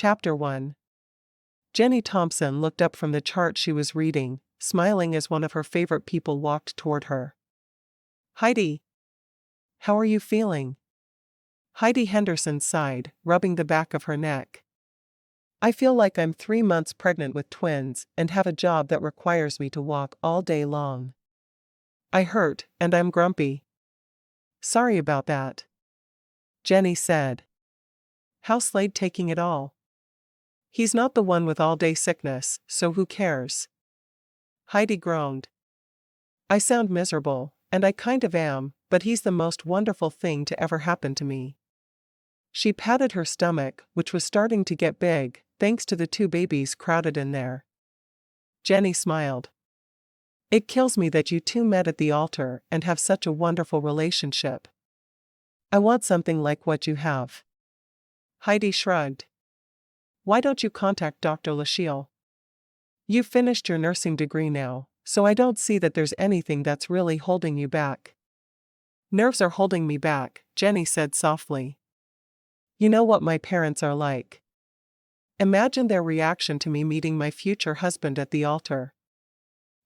Chapter 1. Jenni Thompson looked up from the chart she was reading, smiling as one of her favorite people walked toward her. Heidi. How are you feeling? Heidi Henderson sighed, rubbing the back of her neck. I feel like I'm 3 months pregnant with twins and have a job that requires me to walk all day long. I hurt, and I'm grumpy. Sorry about that. Jenni said. How's Slade taking it all? He's not the one with all-day sickness, so who cares? Heidi groaned. I sound miserable, and I kind of am, but he's the most wonderful thing to ever happen to me. She patted her stomach, which was starting to get big, thanks to the 2 babies crowded in there. Jenni smiled. It kills me that you 2 met at the altar and have such a wonderful relationship. I want something like what you have. Heidi shrugged. Why don't you contact Dr. Lachille? You've finished your nursing degree now, so I don't see that there's anything that's really holding you back. Nerves are holding me back, Jenni said softly. You know what my parents are like. Imagine their reaction to me meeting my future husband at the altar.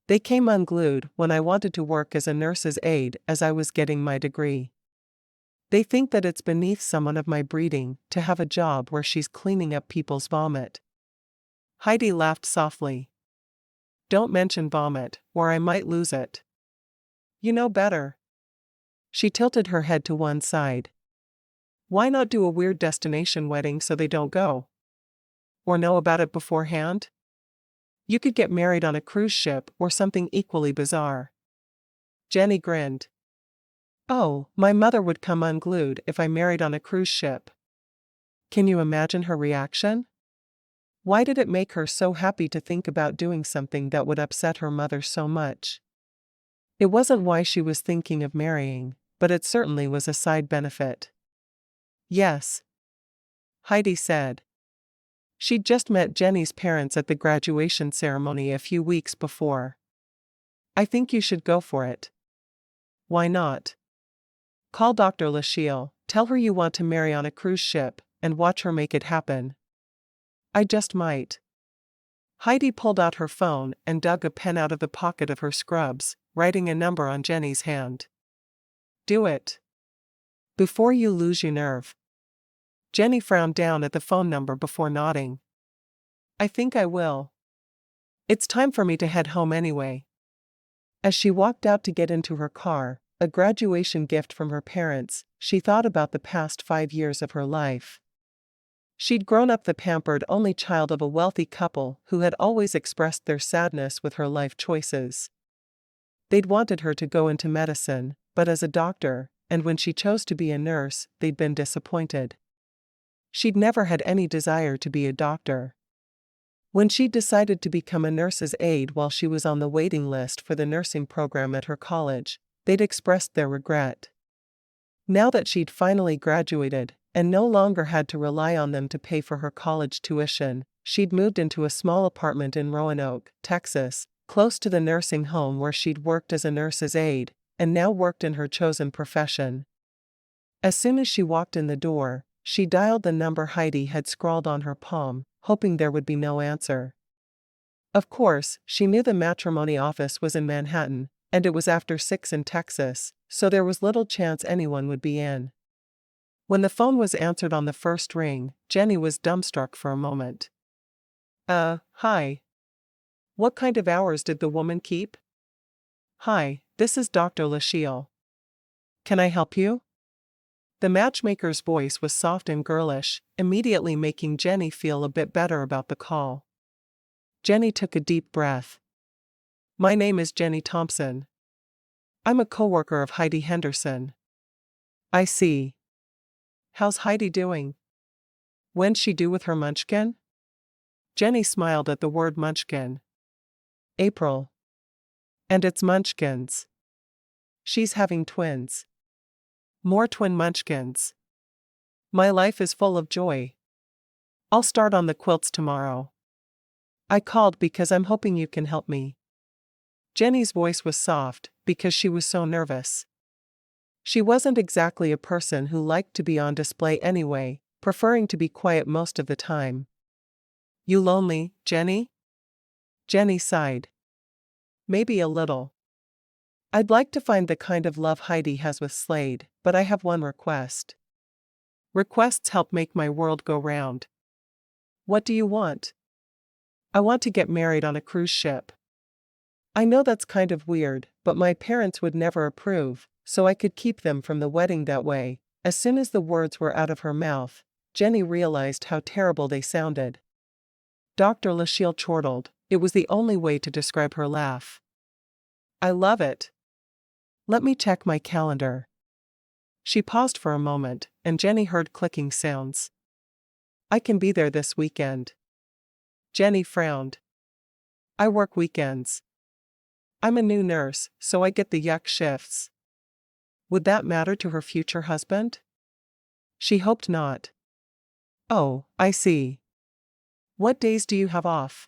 They came unglued when I wanted to work as a nurse's aide as I was getting my degree. They think that it's beneath someone of my breeding to have a job where she's cleaning up people's vomit. Heidi laughed softly. Don't mention vomit, or I might lose it. You know better. She tilted her head to one side. Why not do a weird destination wedding so they don't go? Or know about it beforehand? You could get married on a cruise ship or something equally bizarre. Jenni grinned. Oh, my mother would come unglued if I married on a cruise ship. Can you imagine her reaction? Why did it make her so happy to think about doing something that would upset her mother so much? It wasn't why she was thinking of marrying, but it certainly was a side benefit. Yes. Heidi said. She'd just met Jenni's parents at the graduation ceremony a few weeks before. I think you should go for it. Why not? Call Dr. Lachille, tell her you want to marry on a cruise ship, and watch her make it happen. I just might. Heidi pulled out her phone and dug a pen out of the pocket of her scrubs, writing a number on Jenni's hand. Do it. Before you lose your nerve. Jenni frowned down at the phone number before nodding. I think I will. It's time for me to head home anyway. As she walked out to get into her car, a graduation gift from her parents, she thought about the past 5 years of her life. She'd grown up the pampered only child of a wealthy couple who had always expressed their sadness with her life choices. They'd wanted her to go into medicine, but as a doctor, and when she chose to be a nurse, they'd been disappointed. She'd never had any desire to be a doctor. When she decided to become a nurse's aide while she was on the waiting list for the nursing program at her college, they'd expressed their regret. Now that she'd finally graduated, and no longer had to rely on them to pay for her college tuition, she'd moved into a small apartment in Roanoke, Texas, close to the nursing home where she'd worked as a nurse's aide, and now worked in her chosen profession. As soon as she walked in the door, she dialed the number Heidi had scrawled on her palm, hoping there would be no answer. Of course, she knew the Matchrimony office was in Manhattan, and it was after 6 in Texas, so there was little chance anyone would be in. When the phone was answered on the first ring, Jenni was dumbstruck for a moment. Hi. What kind of hours did the woman keep? Hi, this is Dr. Lachille. Can I help you? The matchmaker's voice was soft and girlish, immediately making Jenni feel a bit better about the call. Jenni took a deep breath. My name is Jenni Thompson. I'm a coworker of Heidi Henderson. I see. How's Heidi doing? When'd she do with her munchkin? Jenni smiled at the word munchkin. April. And it's munchkins. She's having twins. More twin munchkins. My life is full of joy. I'll start on the quilts tomorrow. I called because I'm hoping you can help me. Jenni's voice was soft, because she was so nervous. She wasn't exactly a person who liked to be on display anyway, preferring to be quiet most of the time. You lonely, Jenni? Jenni sighed. Maybe a little. I'd like to find the kind of love Heidi has with Slade, but I have one request. Requests help make my world go round. What do you want? I want to get married on a cruise ship. I know that's kind of weird, but my parents would never approve, so I could keep them from the wedding that way. As soon as the words were out of her mouth, Jenni realized how terrible they sounded. Dr. Lachelle chortled. It was the only way to describe her laugh. I love it. Let me check my calendar. She paused for a moment, and Jenni heard clicking sounds. I can be there this weekend. Jenni frowned. I work weekends. I'm a new nurse, so I get the yuck shifts. Would that matter to her future husband? She hoped not. Oh, I see. What days do you have off?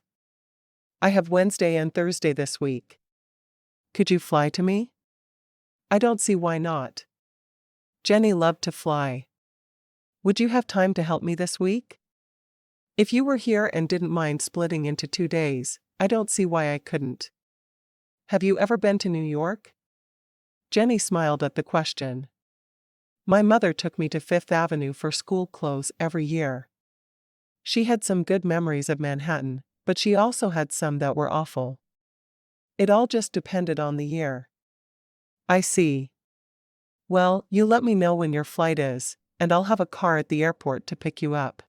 I have Wednesday and Thursday this week. Could you fly to me? I don't see why not. Jenni loved to fly. Would you have time to help me this week? If you were here and didn't mind splitting into 2 days, I don't see why I couldn't. Have you ever been to New York? Jenni smiled at the question. My mother took me to Fifth Avenue for school clothes every year. She had some good memories of Manhattan, but she also had some that were awful. It all just depended on the year. I see. Well, you let me know when your flight is, and I'll have a car at the airport to pick you up.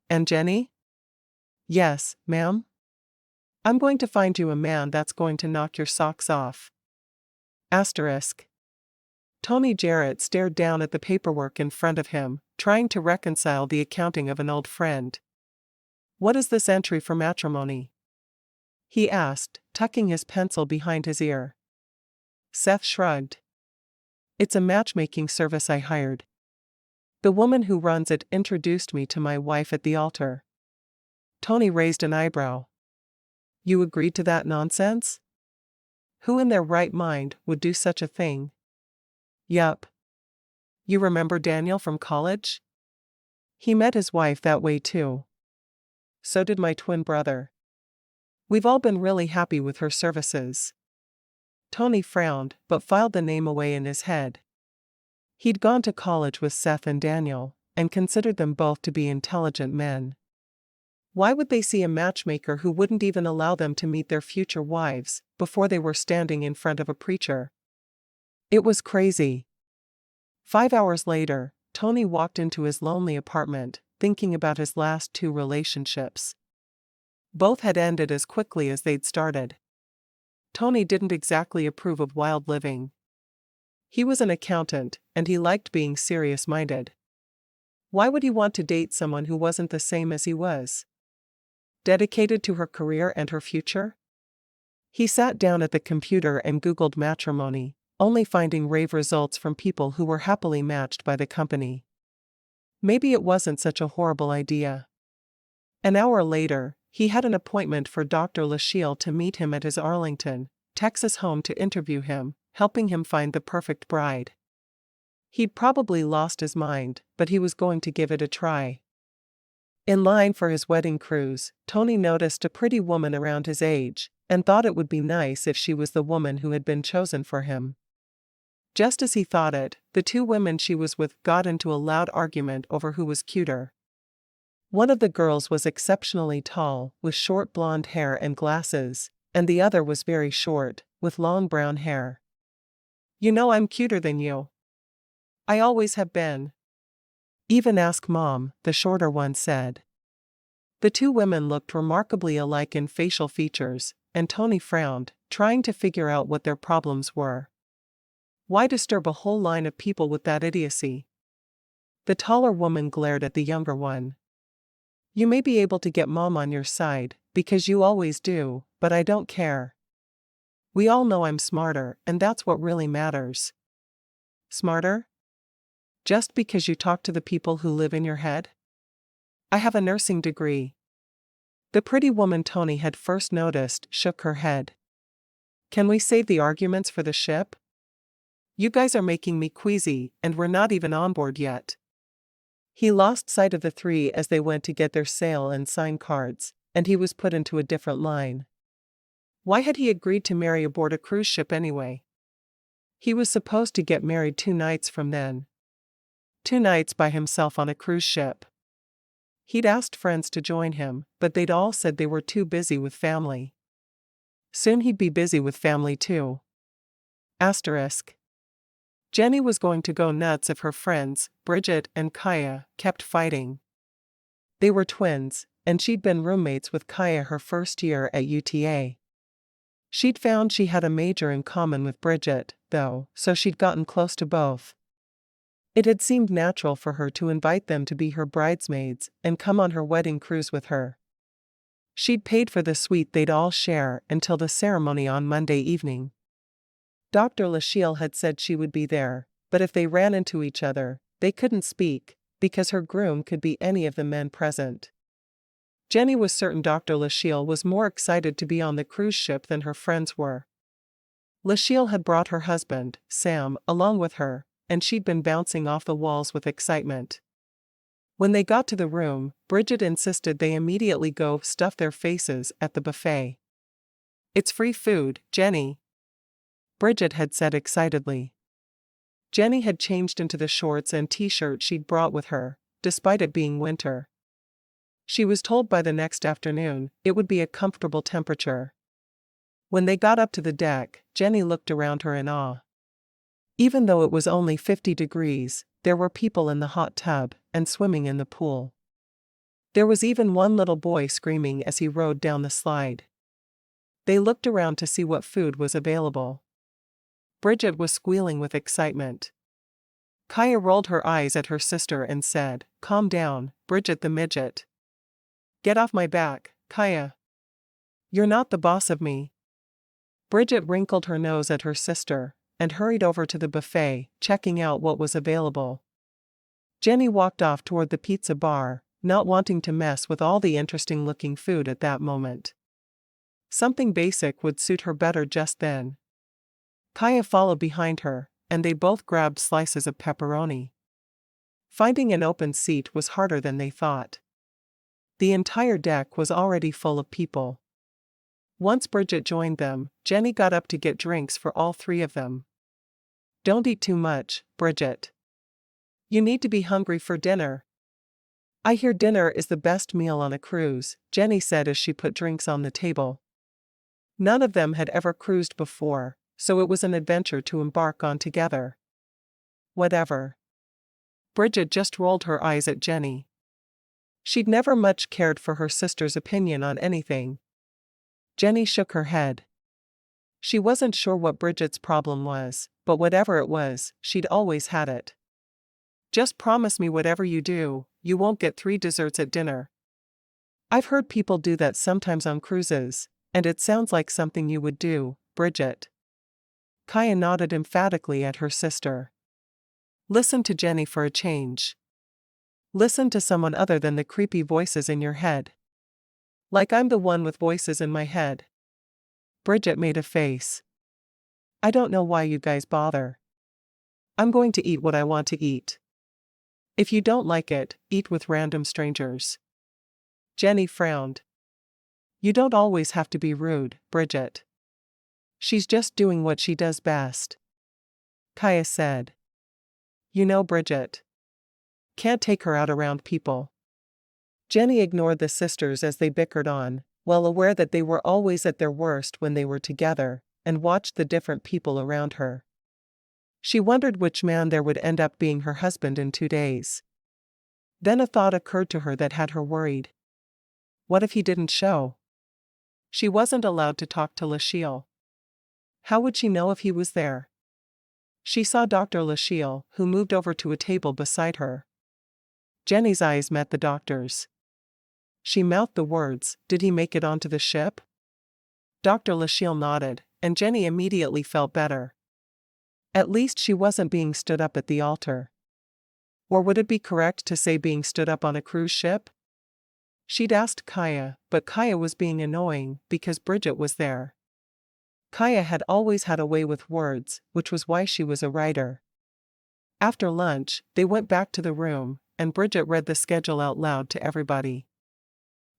And Jenni? Yes, ma'am? I'm going to find you a man that's going to knock your socks off. Asterisk. Tony Jarrett stared down at the paperwork in front of him, trying to reconcile the accounting of an old friend. What is this entry for matrimony? He asked, tucking his pencil behind his ear. Seth shrugged. It's a matchmaking service I hired. The woman who runs it introduced me to my wife at the altar. Tony raised an eyebrow. You agreed to that nonsense? Who in their right mind would do such a thing? Yup. You remember Daniel from college? He met his wife that way too. So did my twin brother. We've all been really happy with her services. Tony frowned, but filed the name away in his head. He'd gone to college with Seth and Daniel, and considered them both to be intelligent men. Why would they see a matchmaker who wouldn't even allow them to meet their future wives before they were standing in front of a preacher? It was crazy. 5 hours later, Tony walked into his lonely apartment, thinking about his last 2 relationships. Both had ended as quickly as they'd started. Tony didn't exactly approve of wild living. He was an accountant, and he liked being serious-minded. Why would he want to date someone who wasn't the same as he was? Dedicated to her career and her future? He sat down at the computer and Googled matrimony, only finding rave results from people who were happily matched by the company. Maybe it wasn't such a horrible idea. An hour later, he had an appointment for Dr. Lachelle to meet him at his Arlington, Texas home to interview him, helping him find the perfect bride. He'd probably lost his mind, but he was going to give it a try. In line for his wedding cruise, Tony noticed a pretty woman around his age, and thought it would be nice if she was the woman who had been chosen for him. Just as he thought it, the 2 women she was with got into a loud argument over who was cuter. One of the girls was exceptionally tall, with short blonde hair and glasses, and the other was very short, with long brown hair. You know I'm cuter than you. I always have been. Even ask Mom, the shorter one said. The 2 women looked remarkably alike in facial features, and Tony frowned, trying to figure out what their problems were. Why disturb a whole line of people with that idiocy? The taller woman glared at the younger one. You may be able to get Mom on your side, because you always do, but I don't care. We all know I'm smarter, and that's what really matters. Smarter? Just because you talk to the people who live in your head? I have a nursing degree. The pretty woman Tony had first noticed shook her head. Can we save the arguments for the ship? You guys are making me queasy, and we're not even on board yet. He lost sight of the three as they went to get their sale and sign cards, and he was put into a different line. Why had he agreed to marry aboard a cruise ship anyway? He was supposed to get married 2 nights from then. 2 nights by himself on a cruise ship. He'd asked friends to join him, but they'd all said they were too busy with family. Soon he'd be busy with family too. Asterisk. Jenni was going to go nuts if her friends, Bridget and Kaya, kept fighting. They were twins, and she'd been roommates with Kaya her first year at UTA. She'd found she had a major in common with Bridget, though, so she'd gotten close to both. It had seemed natural for her to invite them to be her bridesmaids and come on her wedding cruise with her. She'd paid for the suite they'd all share until the ceremony on Monday evening. Dr. Lachelle had said she would be there, but if they ran into each other, they couldn't speak, because her groom could be any of the men present. Jenni was certain Dr. Lachelle was more excited to be on the cruise ship than her friends were. Lachelle had brought her husband, Sam, along with her, and she'd been bouncing off the walls with excitement. When they got to the room, Bridget insisted they immediately go stuff their faces at the buffet. "It's free food, Jenni," Bridget had said excitedly. Jenni had changed into the shorts and t-shirt she'd brought with her, despite it being winter. She was told by the next afternoon it would be a comfortable temperature. When they got up to the deck, Jenni looked around her in awe. Even though it was only 50 degrees, there were people in the hot tub and swimming in the pool. There was even one little boy screaming as he rode down the slide. They looked around to see what food was available. Bridget was squealing with excitement. Kaya rolled her eyes at her sister and said, "Calm down, Bridget the midget. Get off my back, Kaya. You're not the boss of me." Bridget wrinkled her nose at her sister and hurried over to the buffet, checking out what was available. Jenni walked off toward the pizza bar, not wanting to mess with all the interesting-looking food at that moment. Something basic would suit her better just then. Kaya followed behind her, and they both grabbed slices of pepperoni. Finding an open seat was harder than they thought. The entire deck was already full of people. Once Bridget joined them, Jenni got up to get drinks for all 3 of them. "Don't eat too much, Bridget. You need to be hungry for dinner." "I hear dinner is the best meal on a cruise," Jenni said as she put drinks on the table. None of them had ever cruised before, so it was an adventure to embark on together. "Whatever." Bridget just rolled her eyes at Jenni. She'd never much cared for her sister's opinion on anything. Jenni shook her head. She wasn't sure what Bridget's problem was, but whatever it was, she'd always had it. "Just promise me whatever you do, you won't get 3 desserts at dinner." "I've heard people do that sometimes on cruises, and it sounds like something you would do, Bridget." Kaya nodded emphatically at her sister. "Listen to Jenni for a change. Listen to someone other than the creepy voices in your head." "Like I'm the one with voices in my head." Bridget made a face. "I don't know why you guys bother. I'm going to eat what I want to eat. If you don't like it, eat with random strangers." Jenni frowned. "You don't always have to be rude, Bridget. She's just doing what she does best." Kaya said. "You know Bridget. Can't take her out around people." Jenni ignored the sisters as they bickered on, well aware that they were always at their worst when they were together, and watched the different people around her. She wondered which man there would end up being her husband in 2 days. Then a thought occurred to her that had her worried. What if he didn't show? She wasn't allowed to talk to Lachelle. How would she know if he was there? She saw Dr. Lachelle, who moved over to a table beside her. Jenni's eyes met the doctor's. She mouthed the words, "Did he make it onto the ship?" Dr. Lachelle nodded, and Jenni immediately felt better. At least she wasn't being stood up at the altar. Or would it be correct to say being stood up on a cruise ship? She'd asked Kaya, but Kaya was being annoying because Bridget was there. Kaya had always had a way with words, which was why she was a writer. After lunch, they went back to the room, and Bridget read the schedule out loud to everybody.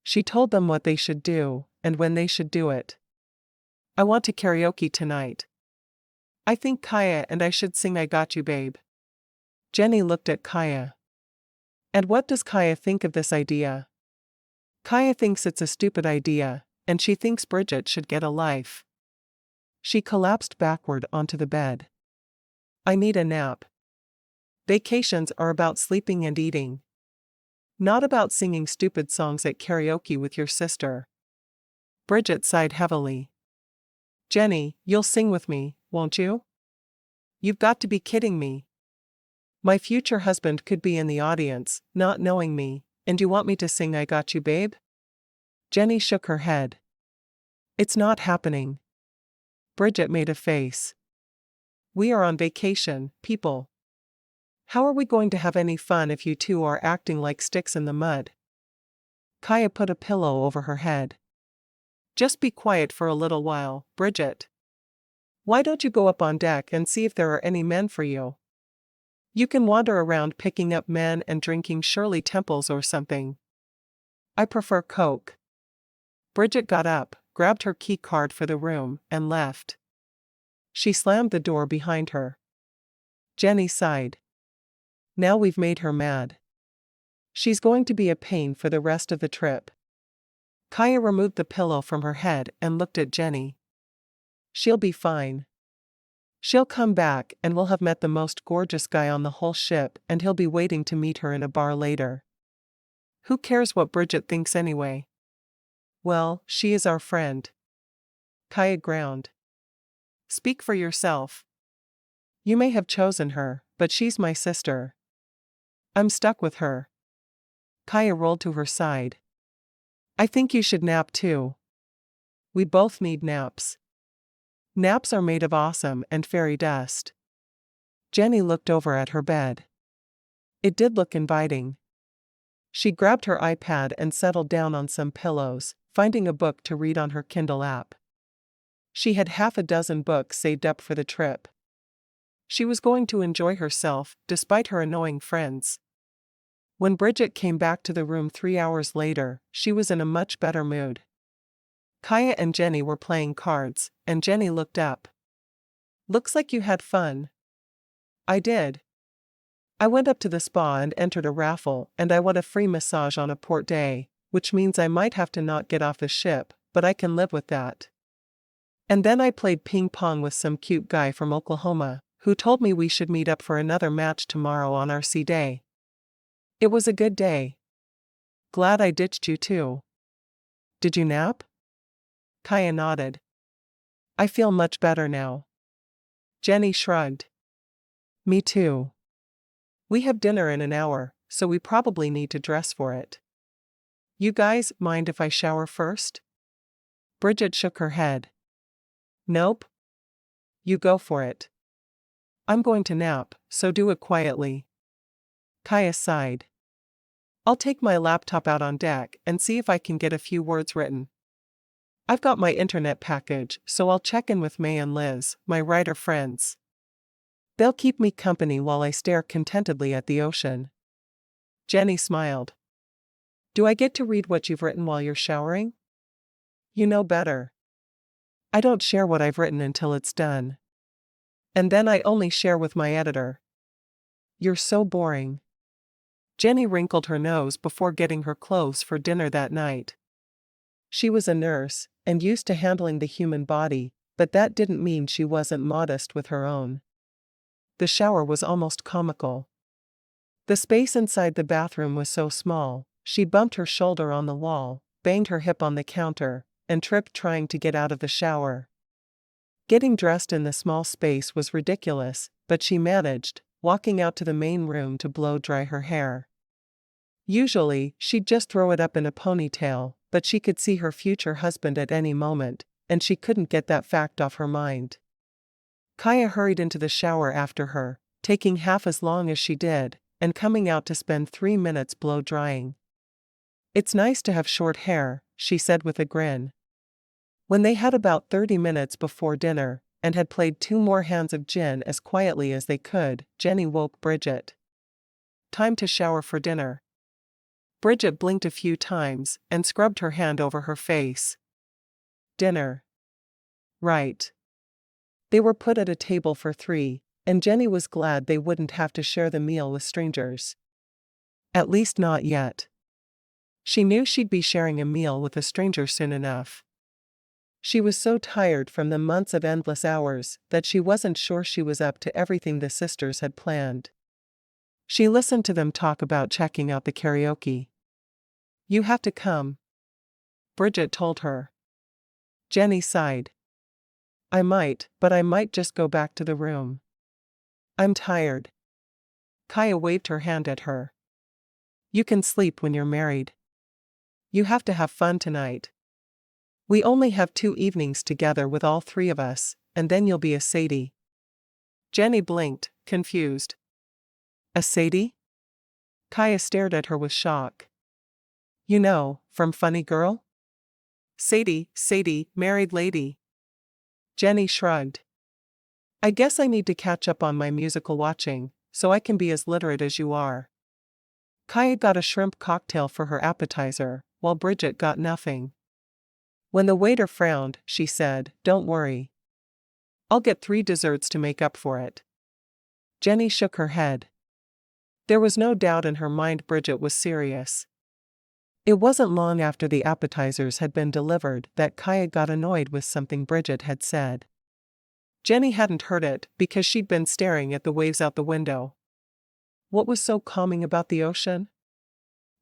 She told them what they should do, and when they should do it. I want to karaoke tonight. I think Kaya and I should sing I Got You Babe. Jenni looked at Kaya. And what does Kaya think of this idea? Kaya thinks it's a stupid idea, and she thinks Bridget should get a life. She collapsed backward onto the bed. I need a nap. Vacations are about sleeping and eating. Not about singing stupid songs at karaoke with your sister. Bridget sighed heavily. Jenni, you'll sing with me, won't you? You've got to be kidding me. My future husband could be in the audience, not knowing me, and you want me to sing I Got You Babe? Jenni shook her head. It's not happening. Bridget made a face. We are on vacation, people. How are we going to have any fun if you two are acting like sticks in the mud? Kaya put a pillow over her head. Just be quiet for a little while, Bridget. Why don't you go up on deck and see if there are any men for you? You can wander around picking up men and drinking Shirley Temples or something. I prefer Coke. Bridget got up, grabbed her key card for the room, and left. She slammed the door behind her. Jenni sighed. Now we've made her mad. She's going to be a pain for the rest of the trip. Kaya removed the pillow from her head and looked at Jenni. She'll be fine. She'll come back and we'll have met the most gorgeous guy on the whole ship, and he'll be waiting to meet her in a bar later. Who cares what Bridget thinks anyway? Well, she is our friend. Kaya ground. Speak for yourself. You may have chosen her, but she's my sister. I'm stuck with her. Kaya rolled to her side. I think you should nap too. We both need naps. Naps are made of awesome and fairy dust. Jenni looked over at her bed. It did look inviting. She grabbed her iPad and settled down on some pillows, finding a book to read on her Kindle app. She had half a dozen books saved up for the trip. She was going to enjoy herself, despite her annoying friends. When Bridget came back to the room 3 hours later, she was in a much better mood. Kaya and Jenni were playing cards, and Jenni looked up. Looks like you had fun. I did. I went up to the spa and entered a raffle, and I won a free massage on a port day, which means I might have to not get off the ship, but I can live with that. And then I played ping pong with some cute guy from Oklahoma, who told me we should meet up for another match tomorrow on our sea day. It was a good day. Glad I ditched you too. Did you nap? Kaya nodded. I feel much better now. Jenni shrugged. Me too. We have dinner in an hour, so we probably need to dress for it. You guys mind if I shower first? Bridget shook her head. Nope. You go for it. I'm going to nap, so do it quietly. Kaya sighed. I'll take my laptop out on deck and see if I can get a few words written. I've got my internet package, so I'll check in with May and Liz, my writer friends. They'll keep me company while I stare contentedly at the ocean. Jenni smiled. Do I get to read what you've written while you're showering? You know better. I don't share what I've written until it's done. And then I only share with my editor. You're so boring. Jenni wrinkled her nose before getting her clothes for dinner that night. She was a nurse, and used to handling the human body, but that didn't mean she wasn't modest with her own. The shower was almost comical. The space inside the bathroom was so small, she bumped her shoulder on the wall, banged her hip on the counter, and tripped trying to get out of the shower. Getting dressed in the small space was ridiculous, but she managed, walking out to the main room to blow dry her hair. Usually, she'd just throw it up in a ponytail, but she could see her future husband at any moment, and she couldn't get that fact off her mind. Kaya hurried into the shower after her, taking half as long as she did, and coming out to spend 3 minutes blow drying. It's nice to have short hair, she said with a grin. When they had about 30 minutes before dinner, and had played 2 more hands of gin as quietly as they could, Jenni woke Bridget. Time to shower for dinner. Bridget blinked a few times and scrubbed her hand over her face. Dinner. Right. They were put at a table for 3, and Jenni was glad they wouldn't have to share the meal with strangers. At least not yet. She knew she'd be sharing a meal with a stranger soon enough. She was so tired from the months of endless hours that she wasn't sure she was up to everything the sisters had planned. She listened to them talk about checking out the karaoke. "You have to come," Bridget told her. Jenni sighed. "I might, but I might just go back to the room. I'm tired." Kaya waved her hand at her. "You can sleep when you're married. You have to have fun tonight. We only have 2 evenings together with all 3 of us, and then you'll be a Sadie." Jenni blinked, confused. A Sadie? Kaya stared at her with shock. "You know, from Funny Girl? Sadie, married lady." Jenni shrugged. "I guess I need to catch up on my musical watching, so I can be as literate as you are." Kaya got a shrimp cocktail for her appetizer, while Bridget got nothing. When the waiter frowned, she said, "Don't worry. I'll get 3 desserts to make up for it." Jenni shook her head. There was no doubt in her mind Bridget was serious. It wasn't long after the appetizers had been delivered that Kaya got annoyed with something Bridget had said. Jenni hadn't heard it because she'd been staring at the waves out the window. What was so calming about the ocean?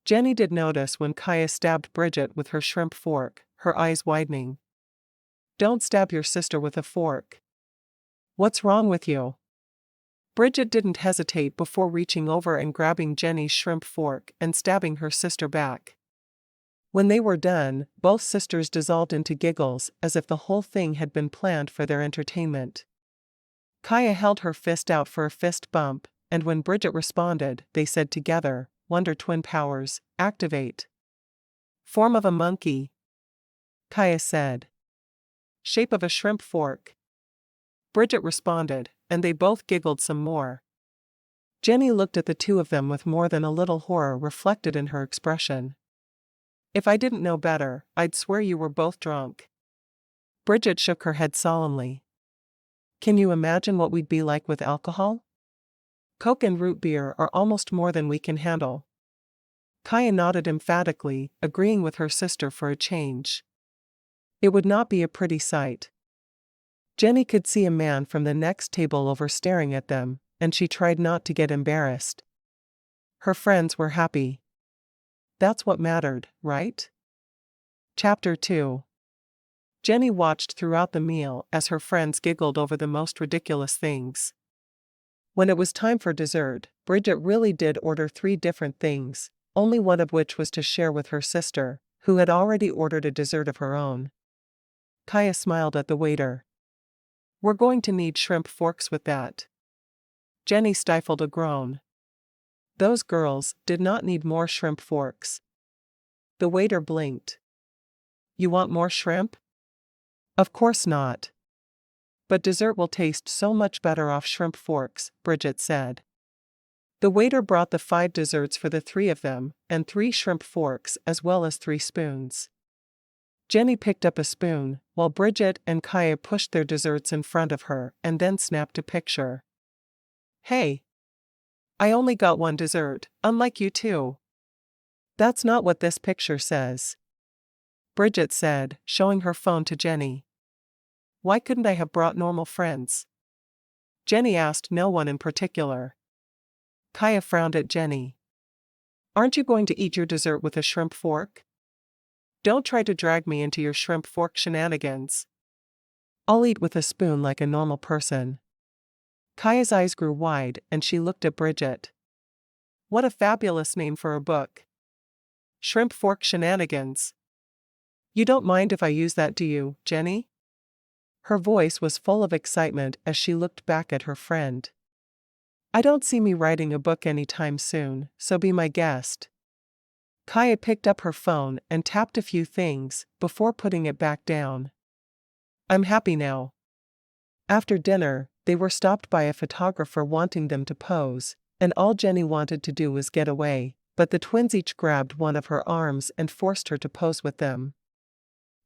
Jenni did notice when Kaya stabbed Bridget with her shrimp fork, her eyes widening. "Don't stab your sister with a fork. What's wrong with you?" Bridget didn't hesitate before reaching over and grabbing Jenni's shrimp fork and stabbing her sister back. When they were done, both sisters dissolved into giggles as if the whole thing had been planned for their entertainment. Kaya held her fist out for a fist bump, and when Bridget responded, they said together, "Wonder Twin powers, activate." "Form of a monkey," Kaya said. "Shape of a shrimp fork," Bridget responded, and they both giggled some more. Jenni looked at the 2 of them with more than a little horror reflected in her expression. "If I didn't know better, I'd swear you were both drunk." Bridget shook her head solemnly. "Can you imagine what we'd be like with alcohol? Coke and root beer are almost more than we can handle." Kaya nodded emphatically, agreeing with her sister for a change. It would not be a pretty sight. Jenni could see a man from the next table over staring at them, and she tried not to get embarrassed. Her friends were happy. That's what mattered, right? Chapter 2. Jenni watched throughout the meal as her friends giggled over the most ridiculous things. When it was time for dessert, Bridget really did order 3 different things, only one of which was to share with her sister, who had already ordered a dessert of her own. Kaya smiled at the waiter. "We're going to need shrimp forks with that." Jenni stifled a groan. Those girls did not need more shrimp forks. The waiter blinked. "You want more shrimp?" "Of course not. But dessert will taste so much better off shrimp forks," Bridget said. The waiter brought the 5 desserts for the 3 of them, and 3 shrimp forks as well as 3 spoons. Jenni picked up a spoon, while Bridget and Kaya pushed their desserts in front of her and then snapped a picture. "Hey! I only got 1 dessert, unlike you 2. "That's not what this picture says," Bridget said, showing her phone to Jenni. "Why couldn't I have brought normal friends?" Jenni asked no one in particular. Kaya frowned at Jenni. "Aren't you going to eat your dessert with a shrimp fork? Don't try to drag me into your shrimp fork shenanigans." "I'll eat with a spoon like a normal person." Kaya's eyes grew wide and she looked at Bridget. What a fabulous name for a book. Shrimp fork shenanigans. "You don't mind if I use that, do you, Jenni?" Her voice was full of excitement as she looked back at her friend. "I don't see me writing a book anytime soon, so be my guest." Kaya picked up her phone and tapped a few things before putting it back down. "I'm happy now. After dinner, they were stopped by a photographer wanting them to pose, and all Jenni wanted to do was get away, but the twins each grabbed one of her arms and forced her to pose with them.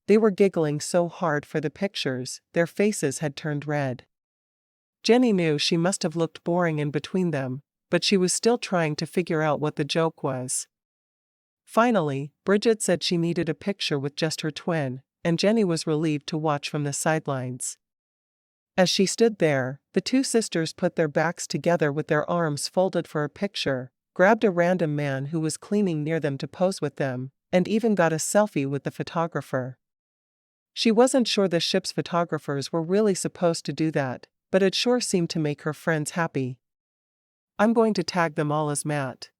They were giggling so hard for the pictures, their faces had turned red. Jenni knew she must have looked boring in between them, but she was still trying to figure out what the joke was. Finally, Bridget said she needed a picture with just her twin, and Jenni was relieved to watch from the sidelines. As she stood there, the two sisters put their backs together with their arms folded for a picture, grabbed a random man who was cleaning near them to pose with them, and even got a selfie with the photographer. She wasn't sure the ship's photographers were really supposed to do that, but it sure seemed to make her friends happy. "I'm going to tag them all as Matt,"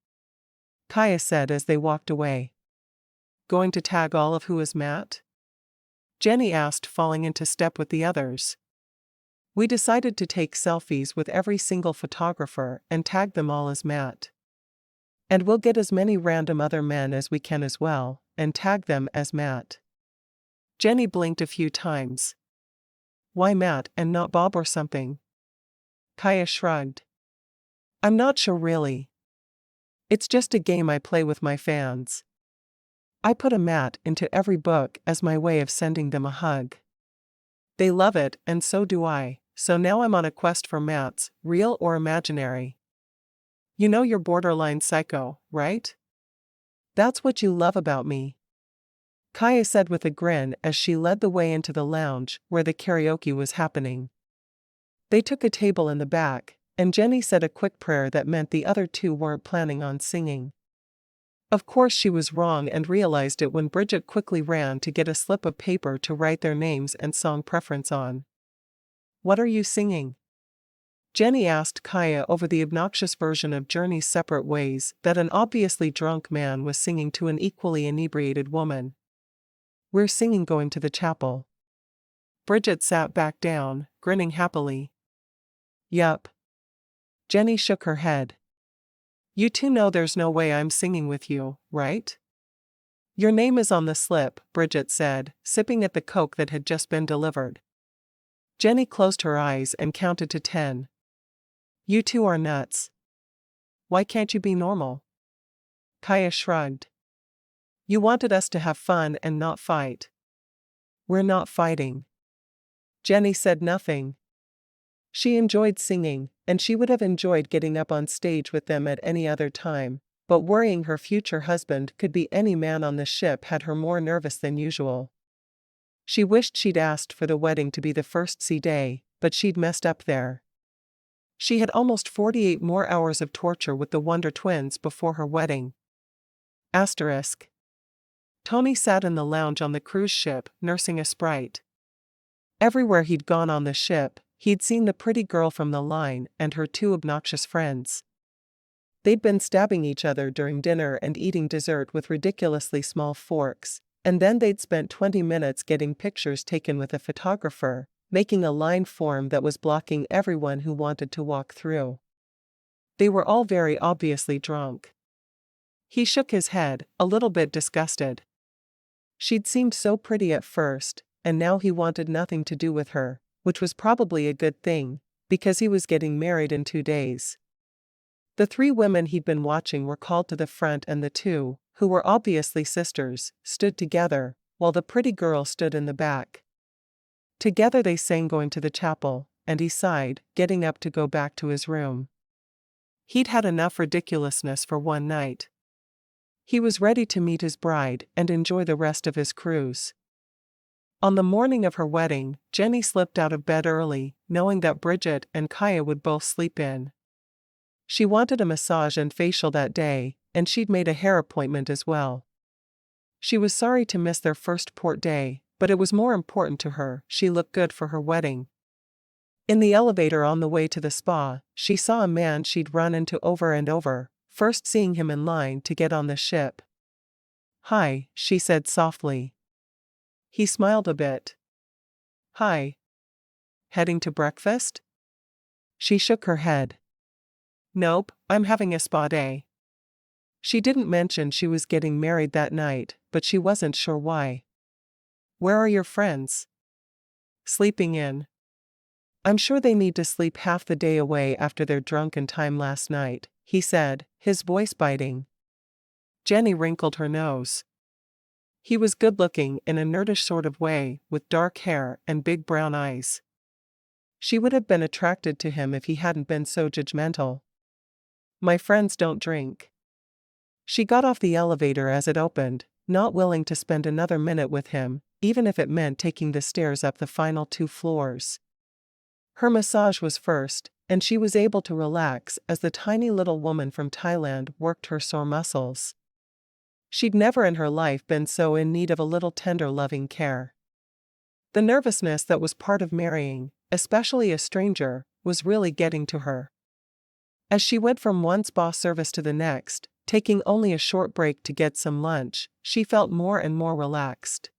Kaya said as they walked away. "Going to tag all of who as Matt?" Jenni asked, falling into step with the others. "We decided to take selfies with every single photographer and tag them all as Matt. And we'll get as many random other men as we can as well, and tag them as Matt." Jenni blinked a few times. "Why Matt and not Bob or something?" Kaya shrugged. "I'm not sure really. It's just a game I play with my fans. I put a Matt into every book as my way of sending them a hug. They love it and so do I, so now I'm on a quest for Matts, real or imaginary. You know you're borderline psycho, right? That's what you love about me," Kaya said with a grin as she led the way into the lounge where the karaoke was happening. They took a table in the back, and Jenni said a quick prayer that meant the other two weren't planning on singing. Of course she was wrong and realized it when Bridget quickly ran to get a slip of paper to write their names and song preference on. "What are you singing?" Jenni asked Kaya over the obnoxious version of Journey's Separate Ways that an obviously drunk man was singing to an equally inebriated woman. "We're singing Going to the Chapel." Bridget sat back down, grinning happily. "Yup." Jenni shook her head. "You two know there's no way I'm singing with you, right?" "Your name is on the slip," Bridget said, sipping at the Coke that had just been delivered. Jenni closed her eyes and counted to 10. "You two are nuts. Why can't you be normal?" Kaya shrugged. "You wanted us to have fun and not fight." "We're not fighting." Jenni said nothing. She enjoyed singing, and she would have enjoyed getting up on stage with them at any other time, but worrying her future husband could be any man on the ship had her more nervous than usual. She wished she'd asked for the wedding to be the first sea day, but she'd messed up there. She had almost 48 more hours of torture with the Wonder Twins before her wedding. Asterisk. Tony sat in the lounge on the cruise ship, nursing a Sprite. Everywhere he'd gone on the ship, he'd seen the pretty girl from the line and her two obnoxious friends. They'd been stabbing each other during dinner and eating dessert with ridiculously small forks, and then they'd spent 20 minutes getting pictures taken with a photographer, making a line form that was blocking everyone who wanted to walk through. They were all very obviously drunk. He shook his head, a little bit disgusted. She'd seemed so pretty at first, and now he wanted nothing to do with her, which was probably a good thing, because he was getting married in 2 days. The 3 women he'd been watching were called to the front and the 2, who were obviously sisters, stood together, while the pretty girl stood in the back. Together they sang Going to the Chapel, and he sighed, getting up to go back to his room. He'd had enough ridiculousness for one night. He was ready to meet his bride and enjoy the rest of his cruise. On the morning of her wedding, Jenni slipped out of bed early, knowing that Bridget and Kaya would both sleep in. She wanted a massage and facial that day, and she'd made a hair appointment as well. She was sorry to miss their first port day, but it was more important to her she looked good for her wedding. In the elevator on the way to the spa, she saw a man she'd run into over and over, first seeing him in line to get on the ship. "Hi," she said softly. He smiled a bit. "Hi. Heading to breakfast?" She shook her head. "Nope, I'm having a spa day." She didn't mention she was getting married that night, but she wasn't sure why. "Where are your friends?" "Sleeping in." I'm sure they need to sleep half the day away after their drunken time last night, he said, his voice biting. Jenni wrinkled her nose. He was good-looking in a nerdish sort of way, with dark hair and big brown eyes. She would have been attracted to him if he hadn't been so judgmental. My friends don't drink. She got off the elevator as it opened, not willing to spend another minute with him, even if it meant taking the stairs up the final 2 floors. Her massage was first, and she was able to relax as the tiny little woman from Thailand worked her sore muscles. She'd never in her life been so in need of a little tender loving care. The nervousness that was part of marrying, especially a stranger, was really getting to her. As she went from one spa service to the next, taking only a short break to get some lunch, she felt more and more relaxed.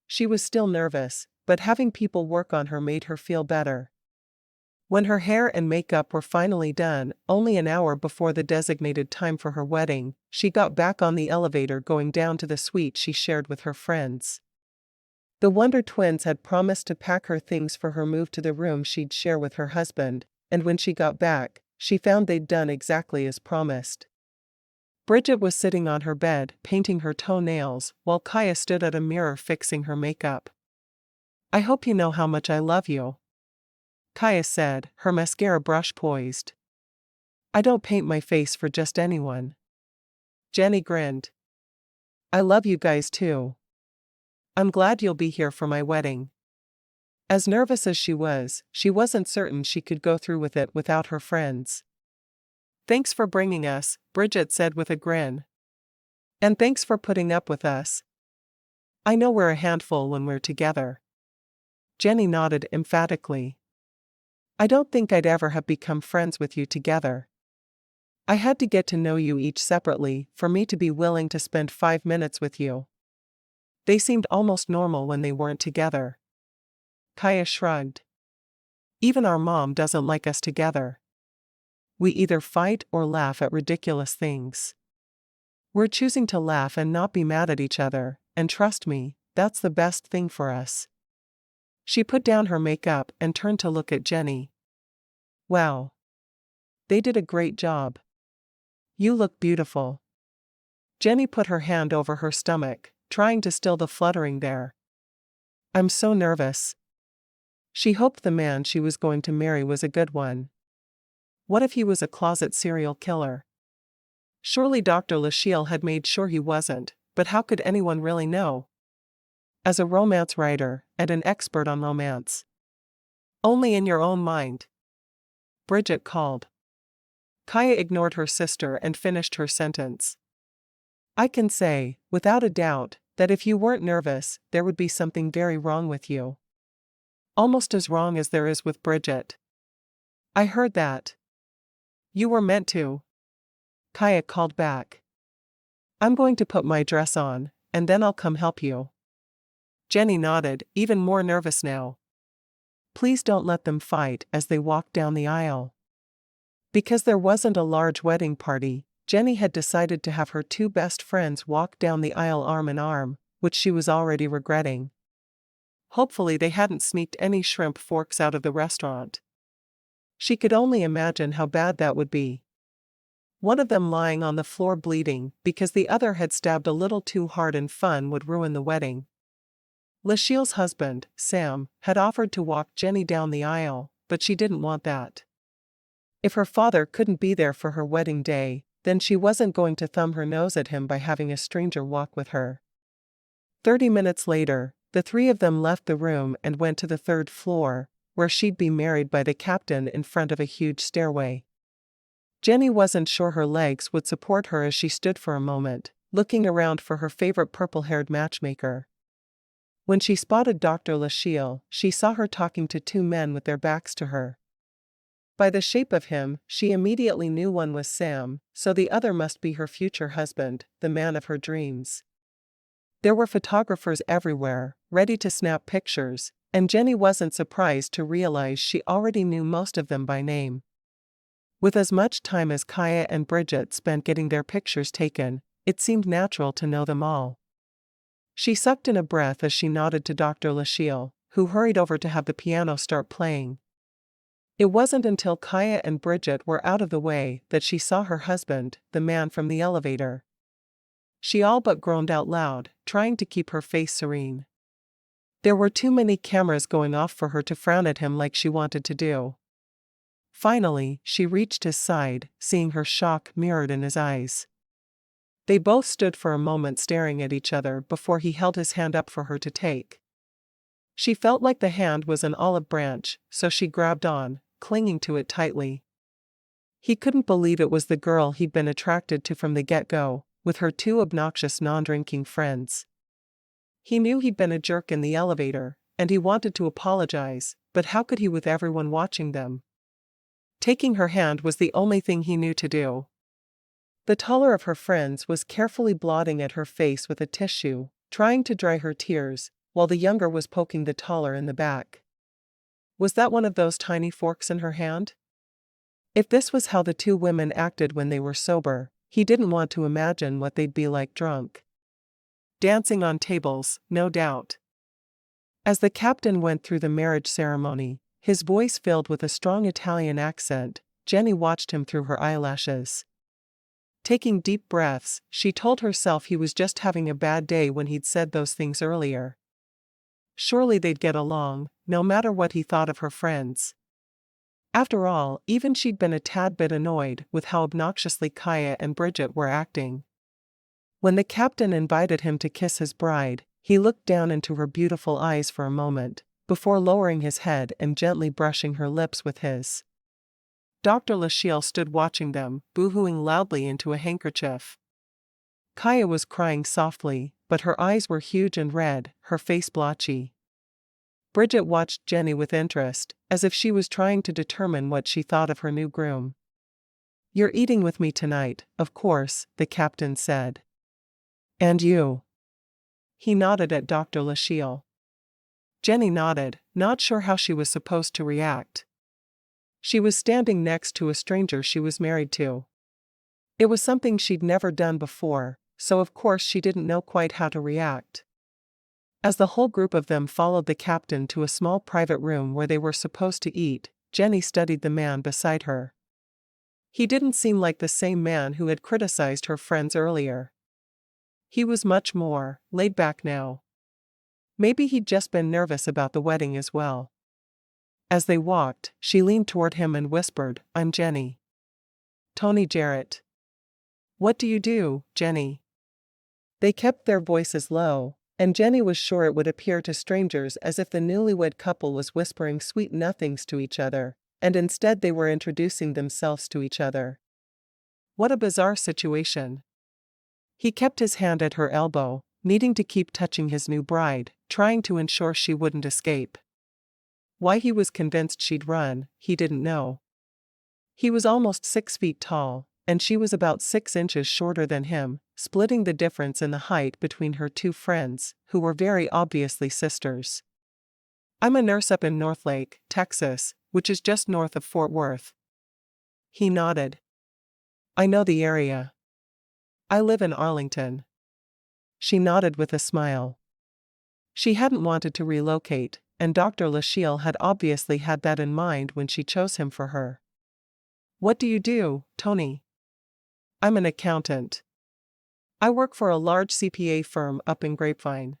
She was still nervous, but having people work on her made her feel better. When her hair and makeup were finally done, only an hour before the designated time for her wedding, she got back on the elevator going down to the suite she shared with her friends. The Wonder Twins had promised to pack her things for her move to the room she'd share with her husband, and when she got back, she found they'd done exactly as promised. Bridget was sitting on her bed, painting her toenails, while Kaya stood at a mirror fixing her makeup. I hope you know how much I love you, Kaya said, her mascara brush poised. I don't paint my face for just anyone. Jenni grinned. I love you guys too. I'm glad you'll be here for my wedding. As nervous as she wasn't certain she could go through with it without her friends. Thanks for bringing us, Bridget said with a grin. And thanks for putting up with us. I know we're a handful when we're together. Jenni nodded emphatically. I don't think I'd ever have become friends with you together. I had to get to know you each separately for me to be willing to spend 5 minutes with you. They seemed almost normal when they weren't together. Kaya shrugged. Even our mom doesn't like us together. We either fight or laugh at ridiculous things. We're choosing to laugh and not be mad at each other, and trust me, that's the best thing for us. She put down her makeup and turned to look at Jenni. Wow. They did a great job. You look beautiful. Jenni put her hand over her stomach, trying to still the fluttering there. I'm so nervous. She hoped the man she was going to marry was a good one. What if he was a closet serial killer? Surely Dr. Lashiel had made sure he wasn't, but how could anyone really know? As a romance writer, and an expert on romance. Only in your own mind. Bridget called. Kaya ignored her sister and finished her sentence. I can say, without a doubt, that if you weren't nervous, there would be something very wrong with you. Almost as wrong as there is with Bridget. I heard that. You were meant to. Kaya called back. I'm going to put my dress on, and then I'll come help you. Jenni nodded, even more nervous now. Please don't let them fight as they walked down the aisle. Because there wasn't a large wedding party, Jenni had decided to have her 2 best friends walk down the aisle arm in arm, which she was already regretting. Hopefully they hadn't sneaked any shrimp forks out of the restaurant. She could only imagine how bad that would be. One of them lying on the floor bleeding because the other had stabbed a little too hard and fun would ruin the wedding. Lashiel's husband, Sam, had offered to walk Jenni down the aisle, but she didn't want that. If her father couldn't be there for her wedding day, then she wasn't going to thumb her nose at him by having a stranger walk with her. 30 minutes later, the 3 of them left the room and went to the 3rd floor, where she'd be married by the captain in front of a huge stairway. Jenni wasn't sure her legs would support her as she stood for a moment, looking around for her favorite purple-haired matchmaker. When she spotted Dr. Lashiel, she saw her talking to 2 men with their backs to her. By the shape of him, she immediately knew one was Sam, so the other must be her future husband, the man of her dreams. There were photographers everywhere, ready to snap pictures, and Jenni wasn't surprised to realize she already knew most of them by name. With as much time as Kaya and Bridget spent getting their pictures taken, it seemed natural to know them all. She sucked in a breath as she nodded to Dr. Lashiel, who hurried over to have the piano start playing. It wasn't until Kaya and Bridget were out of the way that she saw her husband, the man from the elevator. She all but groaned out loud, trying to keep her face serene. There were too many cameras going off for her to frown at him like she wanted to do. Finally, she reached his side, seeing her shock mirrored in his eyes. They both stood for a moment staring at each other before he held his hand up for her to take. She felt like the hand was an olive branch, so she grabbed on, clinging to it tightly. He couldn't believe it was the girl he'd been attracted to from the get-go, with her two obnoxious non-drinking friends. He knew he'd been a jerk in the elevator, and he wanted to apologize, but how could he with everyone watching them? Taking her hand was the only thing he knew to do. The taller of her friends was carefully blotting at her face with a tissue, trying to dry her tears, while the younger was poking the taller in the back. Was that one of those tiny forks in her hand? If this was how the two women acted when they were sober, he didn't want to imagine what they'd be like drunk. Dancing on tables, no doubt. As the captain went through the marriage ceremony, his voice filled with a strong Italian accent, Jenni watched him through her eyelashes. Taking deep breaths, she told herself he was just having a bad day when he'd said those things earlier. Surely they'd get along, no matter what he thought of her friends. After all, even she'd been a tad bit annoyed with how obnoxiously Kaya and Bridget were acting. When the captain invited him to kiss his bride, he looked down into her beautiful eyes for a moment, before lowering his head and gently brushing her lips with his. Dr. Lachelle stood watching them, boo-hooing loudly into a handkerchief. Kaya was crying softly, but her eyes were huge and red, her face blotchy. Bridget watched Jenni with interest, as if she was trying to determine what she thought of her new groom. "You're eating with me tonight, of course," the captain said. "And you?" He nodded at Dr. Lachelle. Jenni nodded, not sure how she was supposed to react. She was standing next to a stranger she was married to. It was something she'd never done before, so of course she didn't know quite how to react. As the whole group of them followed the captain to a small private room where they were supposed to eat, Jenni studied the man beside her. He didn't seem like the same man who had criticized her friends earlier. He was much more laid back now. Maybe he'd just been nervous about the wedding as well. As they walked, she leaned toward him and whispered, "I'm Jenni. Tony Jarrett." "What do you do, Jenni?" They kept their voices low, and Jenni was sure it would appear to strangers as if the newlywed couple was whispering sweet nothings to each other, and instead they were introducing themselves to each other. What a bizarre situation. He kept his hand at her elbow, needing to keep touching his new bride, trying to ensure she wouldn't escape. Why he was convinced she'd run, he didn't know. He was almost 6 feet tall, and she was about 6 inches shorter than him, splitting the difference in the height between her two friends, who were very obviously sisters. "I'm a nurse up in Northlake, Texas, which is just north of Fort Worth." He nodded. "I know the area. I live in Arlington." She nodded with a smile. She hadn't wanted to relocate, and Dr. Lachelle had obviously had that in mind when she chose him for her. "What do you do, Tony?" "I'm an accountant. I work for a large CPA firm up in Grapevine."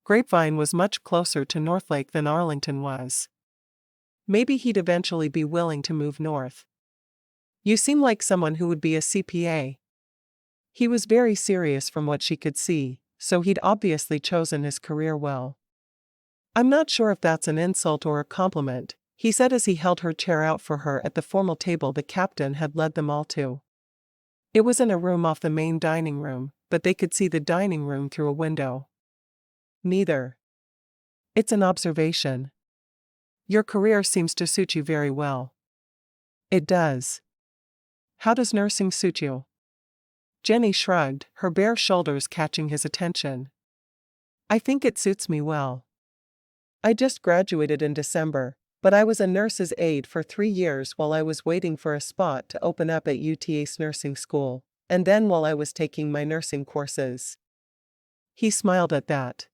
Grapevine was much closer to Northlake than Arlington was. Maybe he'd eventually be willing to move north. "You seem like someone who would be a CPA." He was very serious from what she could see, so he'd obviously chosen his career well. "I'm not sure if that's an insult or a compliment," he said as he held her chair out for her at the formal table the captain had led them all to. It was in a room off the main dining room, but they could see the dining room through a window. "Neither. It's an observation. Your career seems to suit you very well." "It does. How does nursing suit you?" Jenni shrugged, her bare shoulders catching his attention. "I think it suits me well. I just graduated in December, but I was a nurse's aide for 3 years while I was waiting for a spot to open up at UTA's nursing school, and then while I was taking my nursing courses." He smiled at that.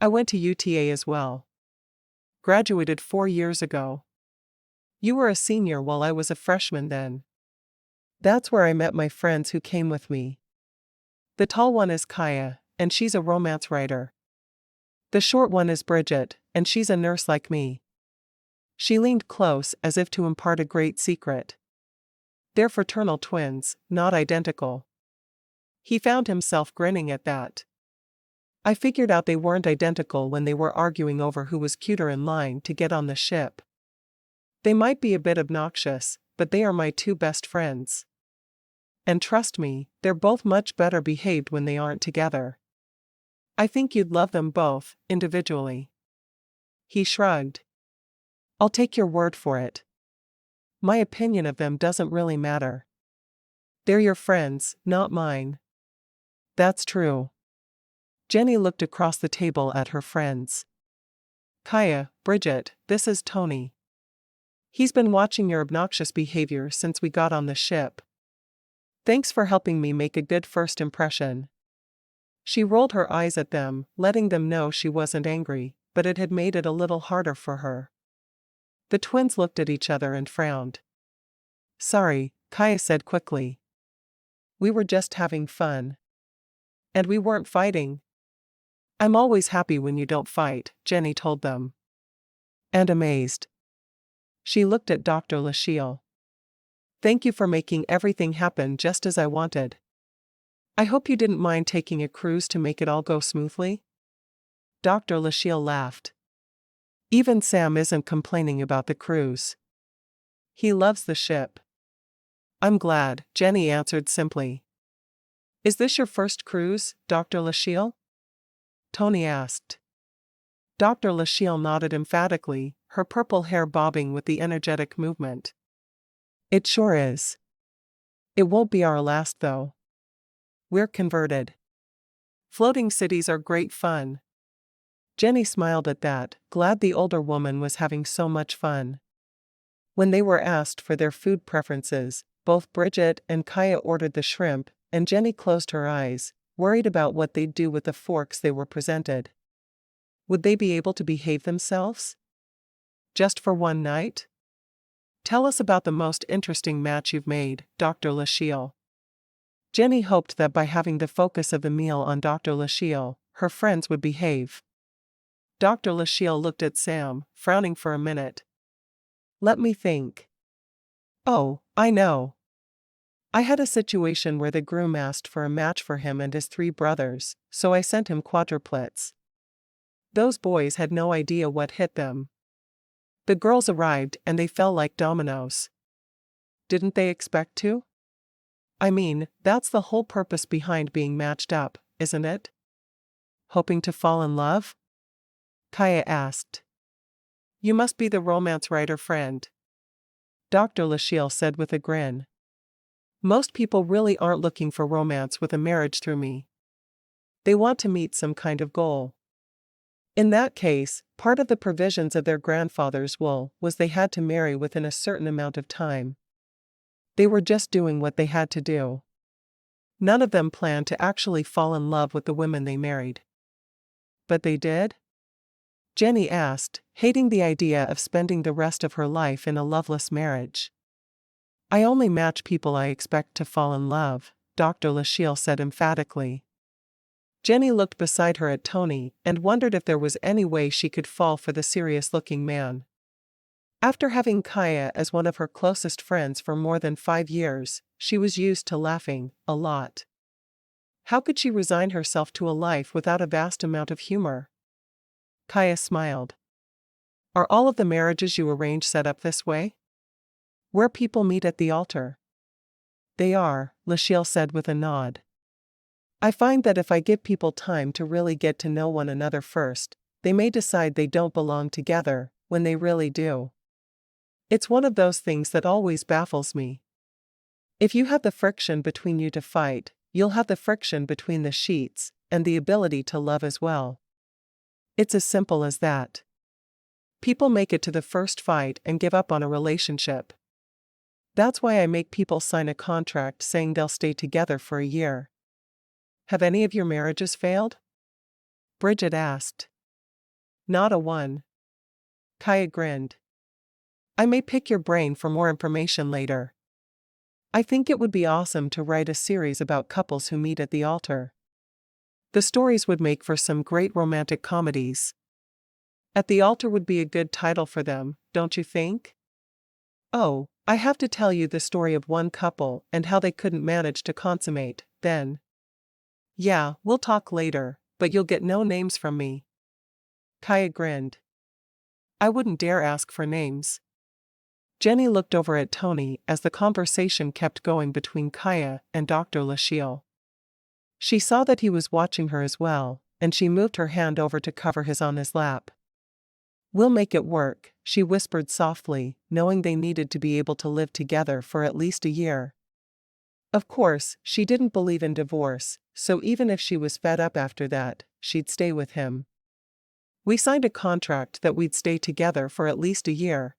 "I went to UTA as well. Graduated 4 years ago." You were a senior while I was a freshman then. That's where I met my friends who came with me. The tall one is Kaya, and she's a romance writer. The short one is Bridget, and she's a nurse like me. She leaned close as if to impart a great secret. They're fraternal twins, not identical. He found himself grinning at that. I figured out they weren't identical when they were arguing over who was cuter in line to get on the ship. They might be a bit obnoxious, but they are my two best friends. And trust me, they're both much better behaved when they aren't together. I think you'd love them both, individually. He shrugged. I'll take your word for it. My opinion of them doesn't really matter. They're your friends, not mine. That's true. Jenni looked across the table at her friends. Kaya, Bridget, this is Tony. He's been watching your obnoxious behavior since we got on the ship. Thanks for helping me make a good first impression. She rolled her eyes at them, letting them know she wasn't angry, but it had made it a little harder for her. The twins looked at each other and frowned. Sorry, Kaya said quickly. We were just having fun. And we weren't fighting. I'm always happy when you don't fight, Jenni told them. And amazed. She looked at Dr. Lachille. Thank you for making everything happen just as I wanted. I hope you didn't mind taking a cruise to make it all go smoothly? Dr. Lachille laughed. Even Sam isn't complaining about the cruise. He loves the ship. I'm glad, Jenni answered simply. Is this your first cruise, Dr. Lachille? Tony asked. Dr. Lachille nodded emphatically, her purple hair bobbing with the energetic movement. It sure is. It won't be our last though. We're converted. Floating cities are great fun. Jenni smiled at that, glad the older woman was having so much fun. When they were asked for their food preferences, both Bridget and Kaya ordered the shrimp, and Jenni closed her eyes, worried about what they'd do with the forks they were presented. Would they be able to behave themselves? Just for one night? Tell us about the most interesting match you've made, Dr. Lachille. Jenni hoped that by having the focus of the meal on Dr. Lachille, her friends would behave. Dr. Lachille looked at Sam, frowning for a minute. Let me think. Oh, I know. I had a situation where the groom asked for a match for him and his 3 brothers, so I sent him quadruplets. Those boys had no idea what hit them. The girls arrived and they fell like dominoes. Didn't they expect to? I mean, that's the whole purpose behind being matched up, isn't it? Hoping to fall in love? Kaya asked. You must be the romance writer friend. Dr. Lachille said with a grin. Most people really aren't looking for romance with a marriage through me. They want to meet some kind of goal. In that case, part of the provisions of their grandfather's will was they had to marry within a certain amount of time. They were just doing what they had to do. None of them planned to actually fall in love with the women they married. But they did? Jenni asked, hating the idea of spending the rest of her life in a loveless marriage. I only match people I expect to fall in love, Dr. Lachille said emphatically. Jenni looked beside her at Tony and wondered if there was any way she could fall for the serious-looking man. After having Kaya as one of her closest friends for more than 5 years, she was used to laughing a lot. How could she resign herself to a life without a vast amount of humor? Kaya smiled. Are all of the marriages you arrange set up this way? Where people meet at the altar? They are, Lachille said with a nod. I find that if I give people time to really get to know one another first, they may decide they don't belong together, when they really do. It's one of those things that always baffles me. If you have the friction between you to fight, you'll have the friction between the sheets, and the ability to love as well. It's as simple as that. People make it to the first fight and give up on a relationship. That's why I make people sign a contract saying they'll stay together for a year. Have any of your marriages failed? Bridget asked. Not a one. Kaya grinned. I may pick your brain for more information later. I think it would be awesome to write a series about couples who meet at the altar. The stories would make for some great romantic comedies. At the altar would be a good title for them, don't you think? Oh, I have to tell you the story of one couple and how they couldn't manage to consummate, then. Yeah, we'll talk later, but you'll get no names from me. Kaya grinned. I wouldn't dare ask for names. Jenni looked over at Tony as the conversation kept going between Kaya and Dr. Lachelle. She saw that he was watching her as well, and she moved her hand over to cover his on his lap. We'll make it work, she whispered softly, knowing they needed to be able to live together for at least a year. Of course, she didn't believe in divorce, so even if she was fed up after that, she'd stay with him. We signed a contract that we'd stay together for at least a year.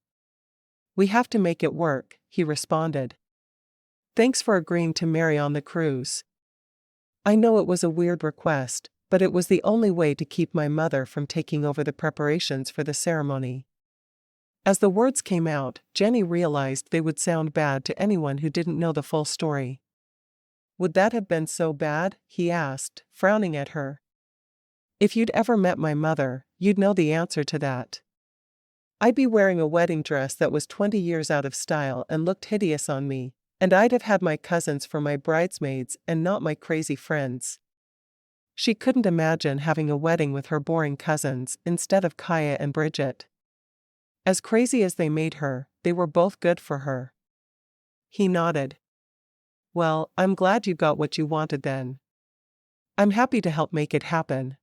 We have to make it work, he responded. Thanks for agreeing to marry on the cruise. I know it was a weird request, but it was the only way to keep my mother from taking over the preparations for the ceremony. As the words came out, Jenni realized they would sound bad to anyone who didn't know the full story. Would that have been so bad? He asked, frowning at her. If you'd ever met my mother, you'd know the answer to that. I'd be wearing a wedding dress that was 20 years out of style and looked hideous on me, and I'd have had my cousins for my bridesmaids and not my crazy friends. She couldn't imagine having a wedding with her boring cousins instead of Kaya and Bridget. As crazy as they made her, they were both good for her. He nodded. Well, I'm glad you got what you wanted then. I'm happy to help make it happen.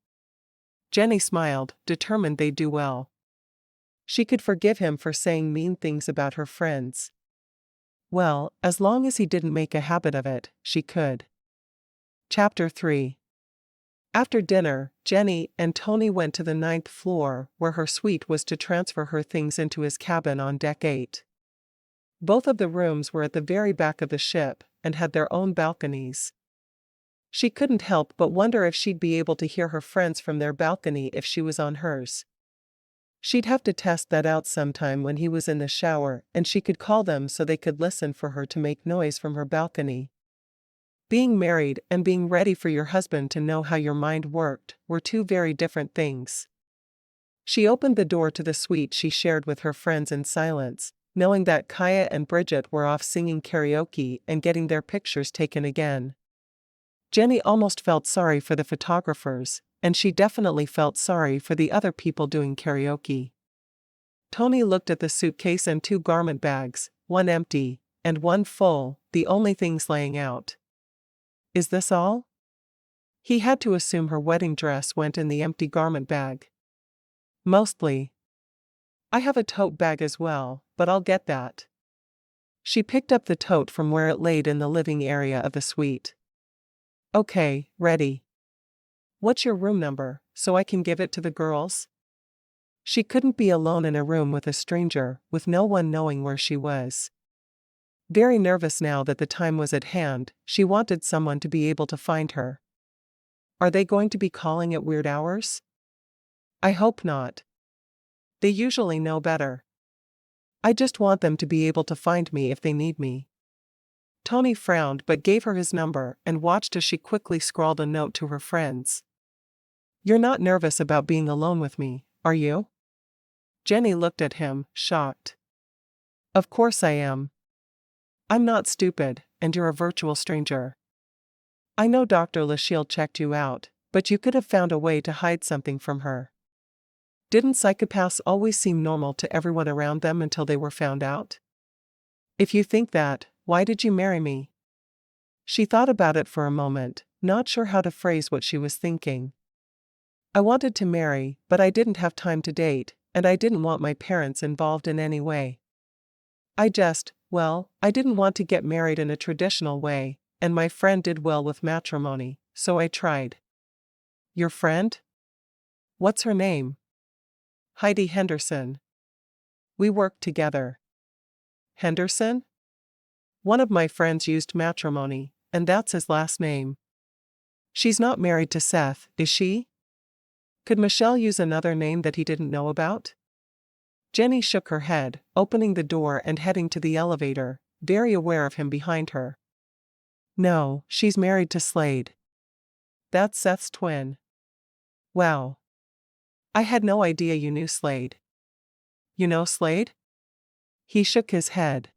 Jenni smiled, determined they'd do well. She could forgive him for saying mean things about her friends. Well, as long as he didn't make a habit of it, she could. Chapter 3. After dinner, Jenni and Tony went to the 9th floor, where her suite was to transfer her things into his cabin on deck 8. Both of the rooms were at the very back of the ship, and had their own balconies. She couldn't help but wonder if she'd be able to hear her friends from their balcony if she was on hers. She'd have to test that out sometime when he was in the shower, and she could call them so they could listen for her to make noise from her balcony. Being married and being ready for your husband to know how your mind worked were two very different things. She opened the door to the suite she shared with her friends in silence, knowing that Kaya and Bridget were off singing karaoke and getting their pictures taken again. Jenni almost felt sorry for the photographers, and she definitely felt sorry for the other people doing karaoke. Tony looked at the suitcase and 2 garment bags, one empty, and one full, the only things laying out. Is this all? He had to assume her wedding dress went in the empty garment bag. Mostly. I have a tote bag as well, but I'll get that. She picked up the tote from where it laid in the living area of the suite. Okay, ready. What's your room number, so I can give it to the girls? She couldn't be alone in a room with a stranger, with no one knowing where she was. Very nervous now that the time was at hand, she wanted someone to be able to find her. Are they going to be calling at weird hours? I hope not. They usually know better. I just want them to be able to find me if they need me. Tony frowned but gave her his number and watched as she quickly scrawled a note to her friends. You're not nervous about being alone with me, are you? Jenni looked at him, shocked. Of course I am. I'm not stupid, and you're a virtual stranger. I know Dr. Lachelle checked you out, but you could have found a way to hide something from her. Didn't psychopaths always seem normal to everyone around them until they were found out? If you think that, why did you marry me? She thought about it for a moment, not sure how to phrase what she was thinking. I wanted to marry, but I didn't have time to date, and I didn't want my parents involved in any way. I didn't want to get married in a traditional way, and my friend did well with matrimony, so I tried. Your friend? What's her name? Heidi Henderson. We worked together. Henderson? One of my friends used Matrimony, and that's his last name. She's not married to Seth, is she? Could Michelle use another name that he didn't know about? Jenni shook her head, opening the door and heading to the elevator, very aware of him behind her. No, she's married to Slade. That's Seth's twin. Wow. I had no idea you knew Slade. You know Slade? He shook his head.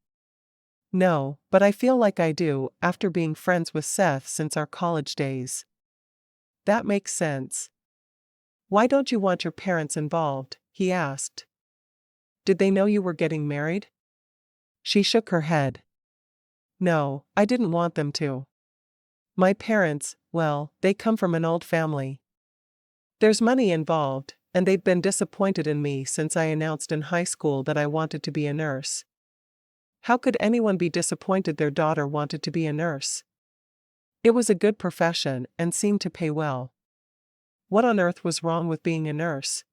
No, but I feel like I do, after being friends with Seth since our college days. That makes sense. Why don't you want your parents involved? He asked. Did they know you were getting married? She shook her head. No, I didn't want them to. My parents, well, they come from an old family. There's money involved, and they've been disappointed in me since I announced in high school that I wanted to be a nurse. How could anyone be disappointed their daughter wanted to be a nurse? It was a good profession and seemed to pay well. What on earth was wrong with being a nurse?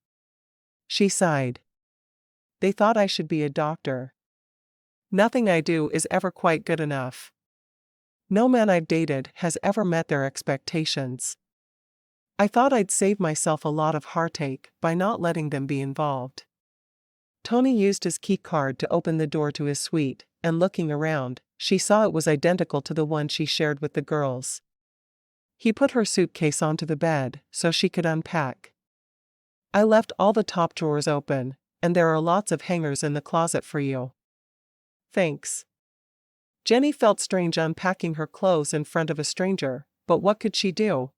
She sighed. They thought I should be a doctor. Nothing I do is ever quite good enough. No man I've dated has ever met their expectations. I thought I'd save myself a lot of heartache by not letting them be involved. Tony used his key card to open the door to his suite, and looking around, she saw it was identical to the one she shared with the girls. He put her suitcase onto the bed so she could unpack. I left all the top drawers open, and there are lots of hangers in the closet for you. Thanks. Jenni felt strange unpacking her clothes in front of a stranger, but what could she do?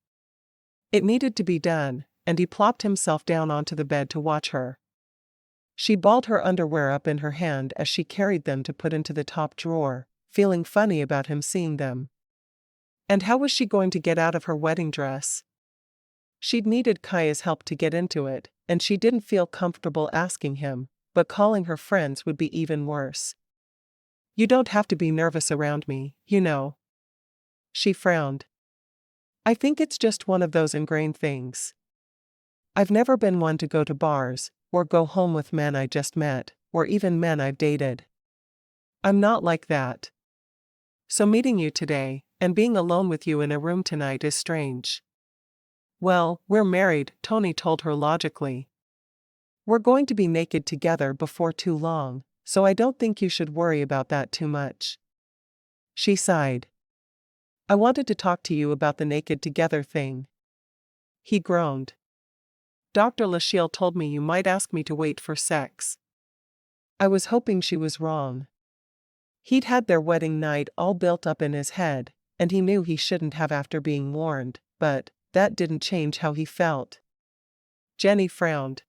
It needed to be done, and he plopped himself down onto the bed to watch her. She balled her underwear up in her hand as she carried them to put into the top drawer, feeling funny about him seeing them. And how was she going to get out of her wedding dress? She'd needed Kaya's help to get into it, and she didn't feel comfortable asking him, but calling her friends would be even worse. You don't have to be nervous around me, you know. She frowned. I think it's just one of those ingrained things. I've never been one to go to bars, or go home with men I just met, or even men I've dated. I'm not like that. So meeting you today, and being alone with you in a room tonight is strange. Well, we're married, Tony told her logically. We're going to be naked together before too long, so I don't think you should worry about that too much. She sighed. I wanted to talk to you about the naked together thing. He groaned. Dr. Lachelle told me you might ask me to wait for sex. I was hoping she was wrong. He'd had their wedding night all built up in his head, and he knew he shouldn't have after being warned, but that didn't change how he felt. Jenni frowned.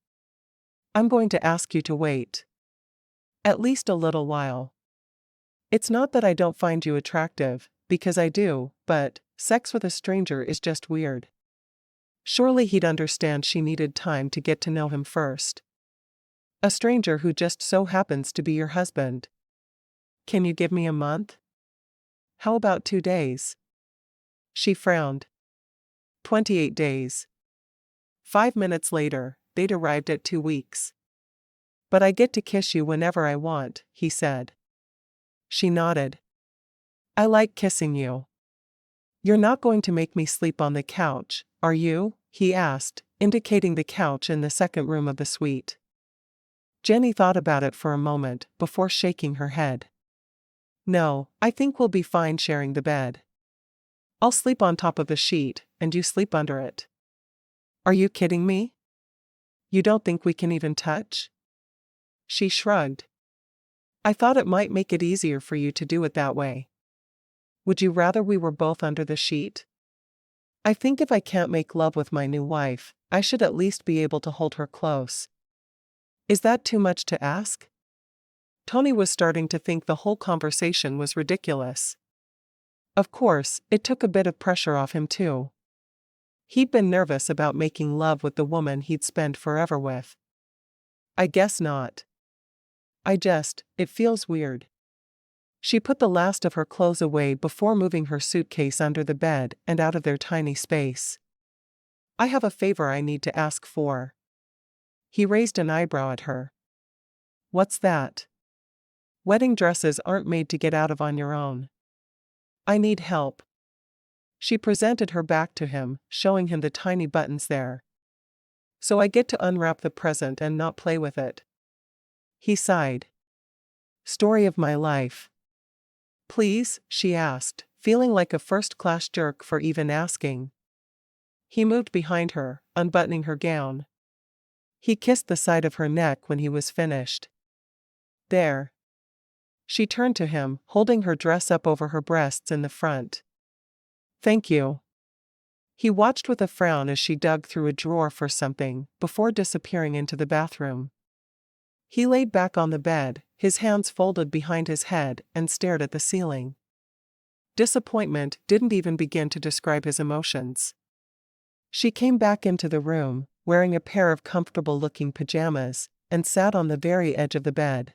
I'm going to ask you to wait. At least a little while. It's not that I don't find you attractive, because I do, but sex with a stranger is just weird. Surely he'd understand she needed time to get to know him first. A stranger who just so happens to be your husband. Can you give me a month? How about 2 days? She frowned. 28 days. 5 minutes later, they'd arrived at 2 weeks. But I get to kiss you whenever I want, he said. She nodded. I like kissing you. You're not going to make me sleep on the couch, are you? He asked, indicating the couch in the second room of the suite. Jenni thought about it for a moment before shaking her head. No, I think we'll be fine sharing the bed. I'll sleep on top of the sheet, and you sleep under it. Are you kidding me? You don't think we can even touch? She shrugged. I thought it might make it easier for you to do it that way. Would you rather we were both under the sheet? I think if I can't make love with my new wife, I should at least be able to hold her close. Is that too much to ask? Tony was starting to think the whole conversation was ridiculous. Of course, it took a bit of pressure off him too. He'd been nervous about making love with the woman he'd spend forever with. I guess not. It feels weird. She put the last of her clothes away before moving her suitcase under the bed and out of their tiny space. I have a favor I need to ask for. He raised an eyebrow at her. What's that? Wedding dresses aren't made to get out of on your own. I need help. She presented her back to him, showing him the tiny buttons there. So I get to unwrap the present and not play with it. He sighed. Story of my life. Please, she asked, feeling like a first-class jerk for even asking. He moved behind her, unbuttoning her gown. He kissed the side of her neck when he was finished. There. She turned to him, holding her dress up over her breasts in the front. Thank you. He watched with a frown as she dug through a drawer for something, before disappearing into the bathroom. He laid back on the bed, his hands folded behind his head, and stared at the ceiling. Disappointment didn't even begin to describe his emotions. She came back into the room, wearing a pair of comfortable-looking pajamas, and sat on the very edge of the bed.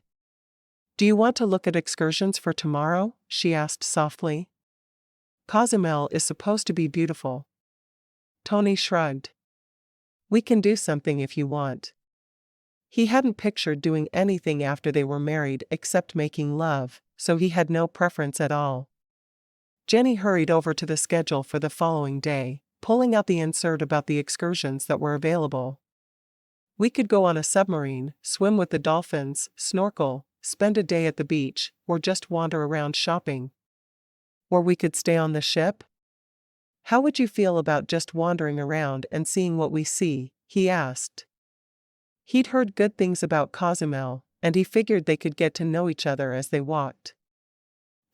Do you want to look at excursions for tomorrow? She asked softly. Cozumel is supposed to be beautiful. Tony shrugged. We can do something if you want. He hadn't pictured doing anything after they were married except making love, so he had no preference at all. Jenni hurried over to the schedule for the following day, pulling out the insert about the excursions that were available. We could go on a submarine, swim with the dolphins, snorkel, spend a day at the beach, or just wander around shopping. Or we could stay on the ship? How would you feel about just wandering around and seeing what we see? He asked. He'd heard good things about Cozumel, and he figured they could get to know each other as they walked.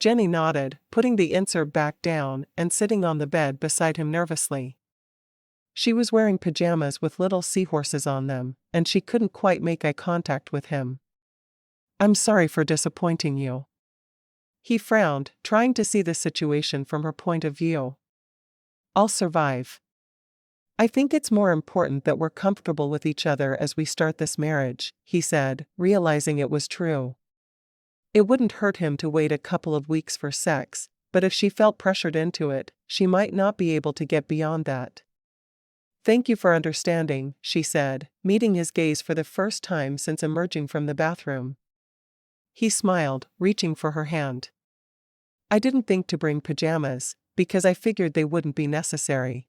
Jenni nodded, putting the insert back down and sitting on the bed beside him nervously. She was wearing pajamas with little seahorses on them, and she couldn't quite make eye contact with him. I'm sorry for disappointing you. He frowned, trying to see the situation from her point of view. I'll survive. I think it's more important that we're comfortable with each other as we start this marriage, he said, realizing it was true. It wouldn't hurt him to wait a couple of weeks for sex, but if she felt pressured into it, she might not be able to get beyond that. Thank you for understanding, she said, meeting his gaze for the first time since emerging from the bathroom. He smiled, reaching for her hand. I didn't think to bring pajamas, because I figured they wouldn't be necessary.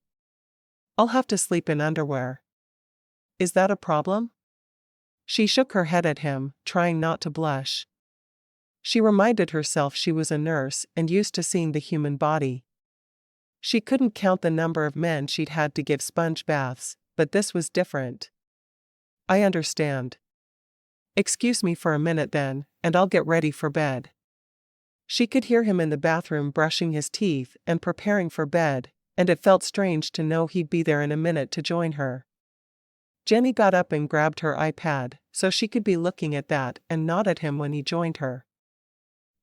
I'll have to sleep in underwear. Is that a problem? She shook her head at him, trying not to blush. She reminded herself she was a nurse and used to seeing the human body. She couldn't count the number of men she'd had to give sponge baths, but this was different. I understand. Excuse me for a minute then, and I'll get ready for bed. She could hear him in the bathroom brushing his teeth and preparing for bed, and it felt strange to know he'd be there in a minute to join her. Jenni got up and grabbed her iPad, so she could be looking at that, and nodded at him when he joined her.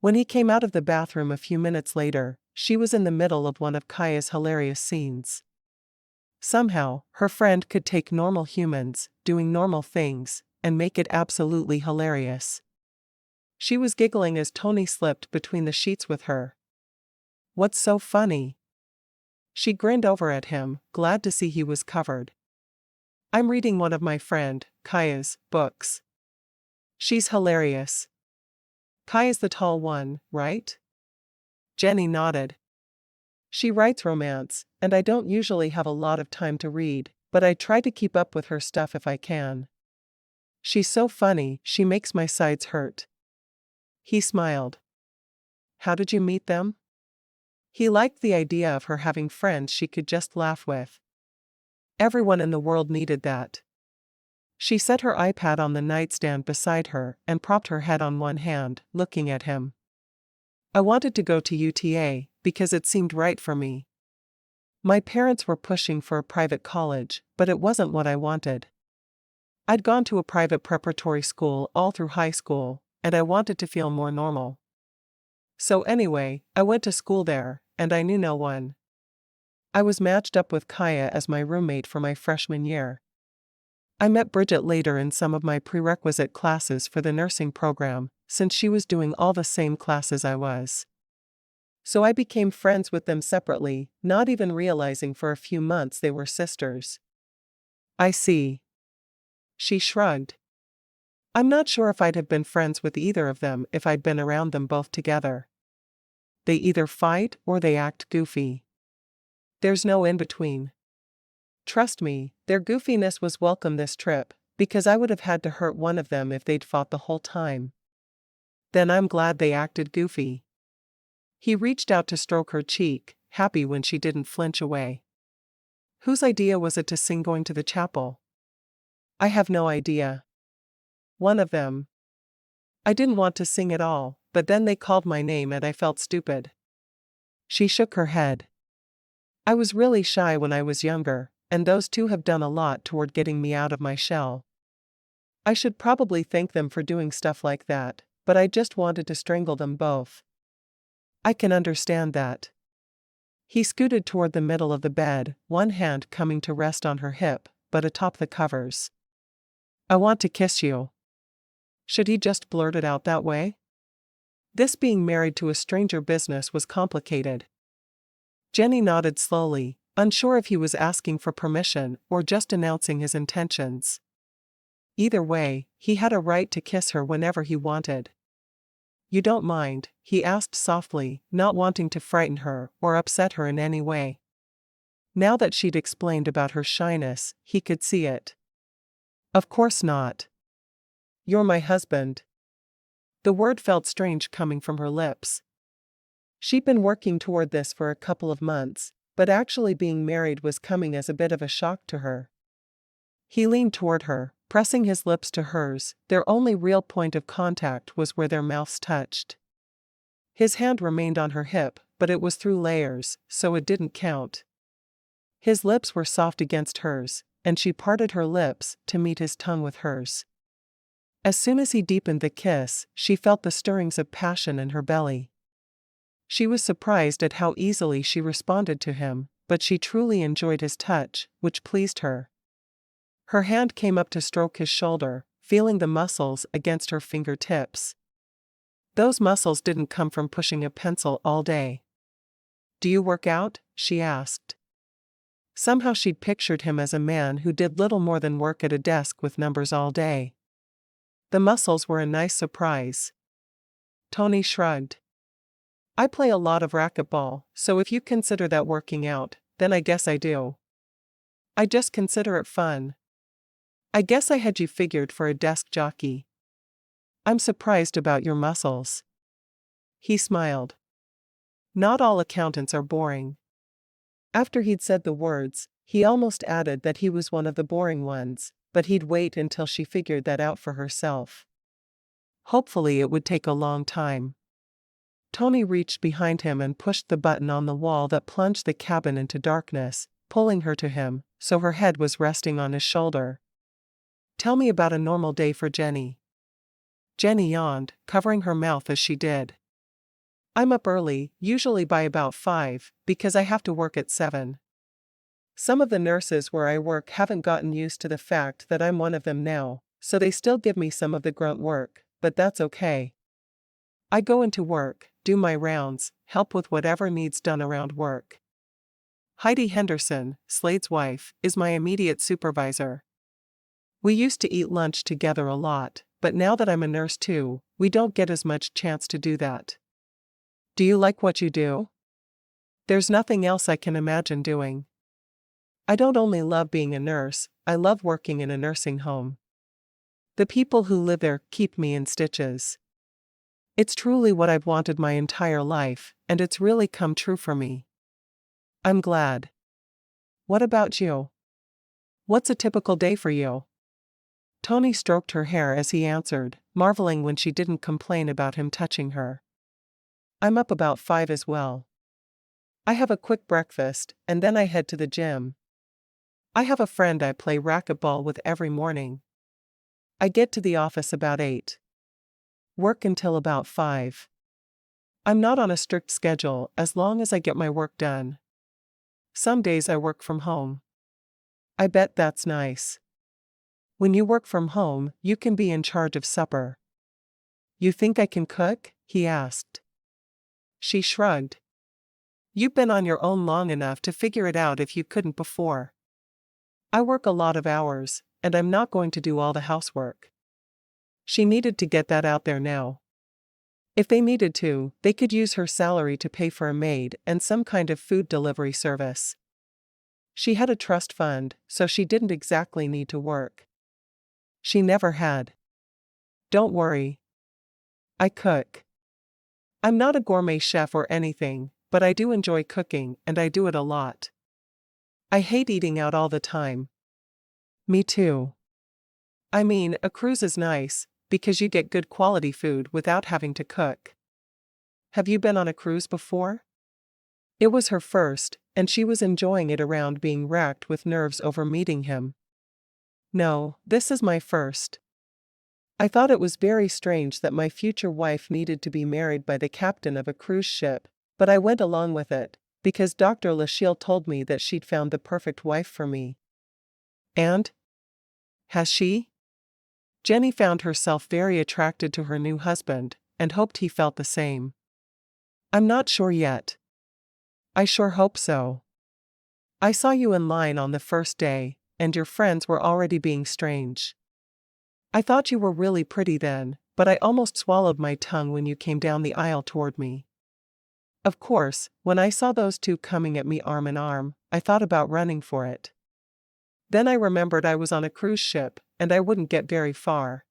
When he came out of the bathroom a few minutes later, she was in the middle of one of Kaya's hilarious scenes. Somehow, her friend could take normal humans, doing normal things, and make it absolutely hilarious. She was giggling as Tony slipped between the sheets with her. What's so funny? She grinned over at him, glad to see he was covered. I'm reading one of my friend, Kaya's, books. She's hilarious. Kaya's the tall one, right? Jenni nodded. She writes romance, and I don't usually have a lot of time to read, but I try to keep up with her stuff if I can. She's so funny, she makes my sides hurt. He smiled. How did you meet them? He liked the idea of her having friends she could just laugh with. Everyone in the world needed that. She set her iPad on the nightstand beside her and propped her head on one hand, looking at him. I wanted to go to UTA, because it seemed right for me. My parents were pushing for a private college, but it wasn't what I wanted. I'd gone to a private preparatory school all through high school, and I wanted to feel more normal. So anyway, I went to school there, and I knew no one. I was matched up with Kaya as my roommate for my freshman year. I met Bridget later in some of my prerequisite classes for the nursing program, since she was doing all the same classes I was. So I became friends with them separately, not even realizing for a few months they were sisters. I see. She shrugged. I'm not sure if I'd have been friends with either of them if I'd been around them both together. They either fight or they act goofy. There's no in-between. Trust me, their goofiness was welcome this trip, Because I would have had to hurt one of them if they'd fought the whole time. Then I'm glad they acted goofy. He reached out to stroke her cheek, happy when she didn't flinch away. Whose idea was it to sing going to the chapel? I have no idea. One of them. I didn't want to sing at all, but then they called my name and I felt stupid. She shook her head. I was really shy when I was younger, and those two have done a lot toward getting me out of my shell. I should probably thank them for doing stuff like that, but I just wanted to strangle them both. I can understand that. He scooted toward the middle of the bed, one hand coming to rest on her hip, but atop the covers. I want to kiss you. Should he just blurt it out that way? This being married to a stranger business was complicated. Jenni nodded slowly, unsure if he was asking for permission or just announcing his intentions. Either way, he had a right to kiss her whenever he wanted. You don't mind, he asked softly, not wanting to frighten her or upset her in any way. Now that she'd explained about her shyness, he could see it. Of course not. You're my husband. The word felt strange coming from her lips. She'd been working toward this for a couple of months, but actually being married was coming as a bit of a shock to her. He leaned toward her, pressing his lips to hers. Their only real point of contact was where their mouths touched. His hand remained on her hip, but it was through layers, so it didn't count. His lips were soft against hers, and she parted her lips to meet his tongue with hers. As soon as he deepened the kiss, she felt the stirrings of passion in her belly. She was surprised at how easily she responded to him, but she truly enjoyed his touch, which pleased her. Her hand came up to stroke his shoulder, feeling the muscles against her fingertips. Those muscles didn't come from pushing a pencil all day. Do you work out? She asked. Somehow she'd pictured him as a man who did little more than work at a desk with numbers all day. The muscles were a nice surprise. Tony shrugged. I play a lot of racquetball, so if you consider that working out, then I guess I do. I just consider it fun. I guess I had you figured for a desk jockey. I'm surprised about your muscles. He smiled. Not all accountants are boring. After he'd said the words, he almost added that he was one of the boring ones, but he'd wait until she figured that out for herself. Hopefully it would take a long time. Tony reached behind him and pushed the button on the wall that plunged the cabin into darkness, pulling her to him, so her head was resting on his shoulder. Tell me about a normal day for Jenni. Jenni yawned, covering her mouth as she did. I'm up early, usually by about 5, because I have to work at 7. Some of the nurses where I work haven't gotten used to the fact that I'm one of them now, so they still give me some of the grunt work, but that's okay. I go into work, do my rounds, help with whatever needs done around work. Heidi Henderson, Slade's wife, is my immediate supervisor. We used to eat lunch together a lot, but now that I'm a nurse too, we don't get as much chance to do that. Do you like what you do? There's nothing else I can imagine doing. I don't only love being a nurse, I love working in a nursing home. The people who live there keep me in stitches. It's truly what I've wanted my entire life, and it's really come true for me. I'm glad. What about you? What's a typical day for you? Tony stroked her hair as he answered, marveling when she didn't complain about him touching her. I'm up about 5 as well. I have a quick breakfast, and then I head to the gym. I have a friend I play racquetball with every morning. I get to the office about 8. Work until about 5. I'm not on a strict schedule as long as I get my work done. Some days I work from home. I bet that's nice. When you work from home, you can be in charge of supper. You think I can cook? He asked. She shrugged. You've been on your own long enough to figure it out if you couldn't before. I work a lot of hours, and I'm not going to do all the housework. She needed to get that out there now. If they needed to, they could use her salary to pay for a maid and some kind of food delivery service. She had a trust fund, so she didn't exactly need to work. She never had. Don't worry. I cook. I'm not a gourmet chef or anything, but I do enjoy cooking and I do it a lot. I hate eating out all the time. Me too. I mean, a cruise is nice, because you get good quality food without having to cook. Have you been on a cruise before? It was her first, and she was enjoying it around being racked with nerves over meeting him. No, this is my first. I thought it was very strange that my future wife needed to be married by the captain of a cruise ship, but I went along with it, because Dr. Lachelle told me that she'd found the perfect wife for me. And? Has she? Jenni found herself very attracted to her new husband, and hoped he felt the same. I'm not sure yet. I sure hope so. I saw you in line on the first day, and your friends were already being strange. I thought you were really pretty then, but I almost swallowed my tongue when you came down the aisle toward me. Of course, when I saw those two coming at me arm in arm, I thought about running for it. Then I remembered I was on a cruise ship, and I wouldn't get very far.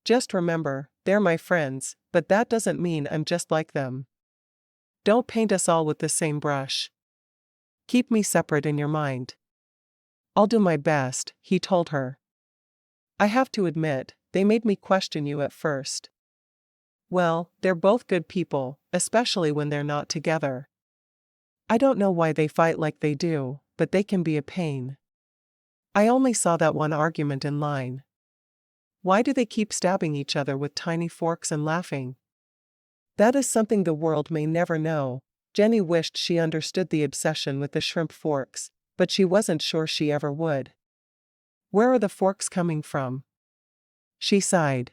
Just remember, they're my friends, but that doesn't mean I'm just like them. Don't paint us all with the same brush. Keep me separate in your mind. I'll do my best, he told her. I have to admit, they made me question you at first. Well, they're both good people, especially when they're not together. I don't know why they fight like they do, but they can be a pain. I only saw that one argument in line. Why do they keep stabbing each other with tiny forks and laughing? That is something the world may never know. Jenni wished she understood the obsession with the shrimp forks, but she wasn't sure she ever would. Where are the forks coming from? She sighed.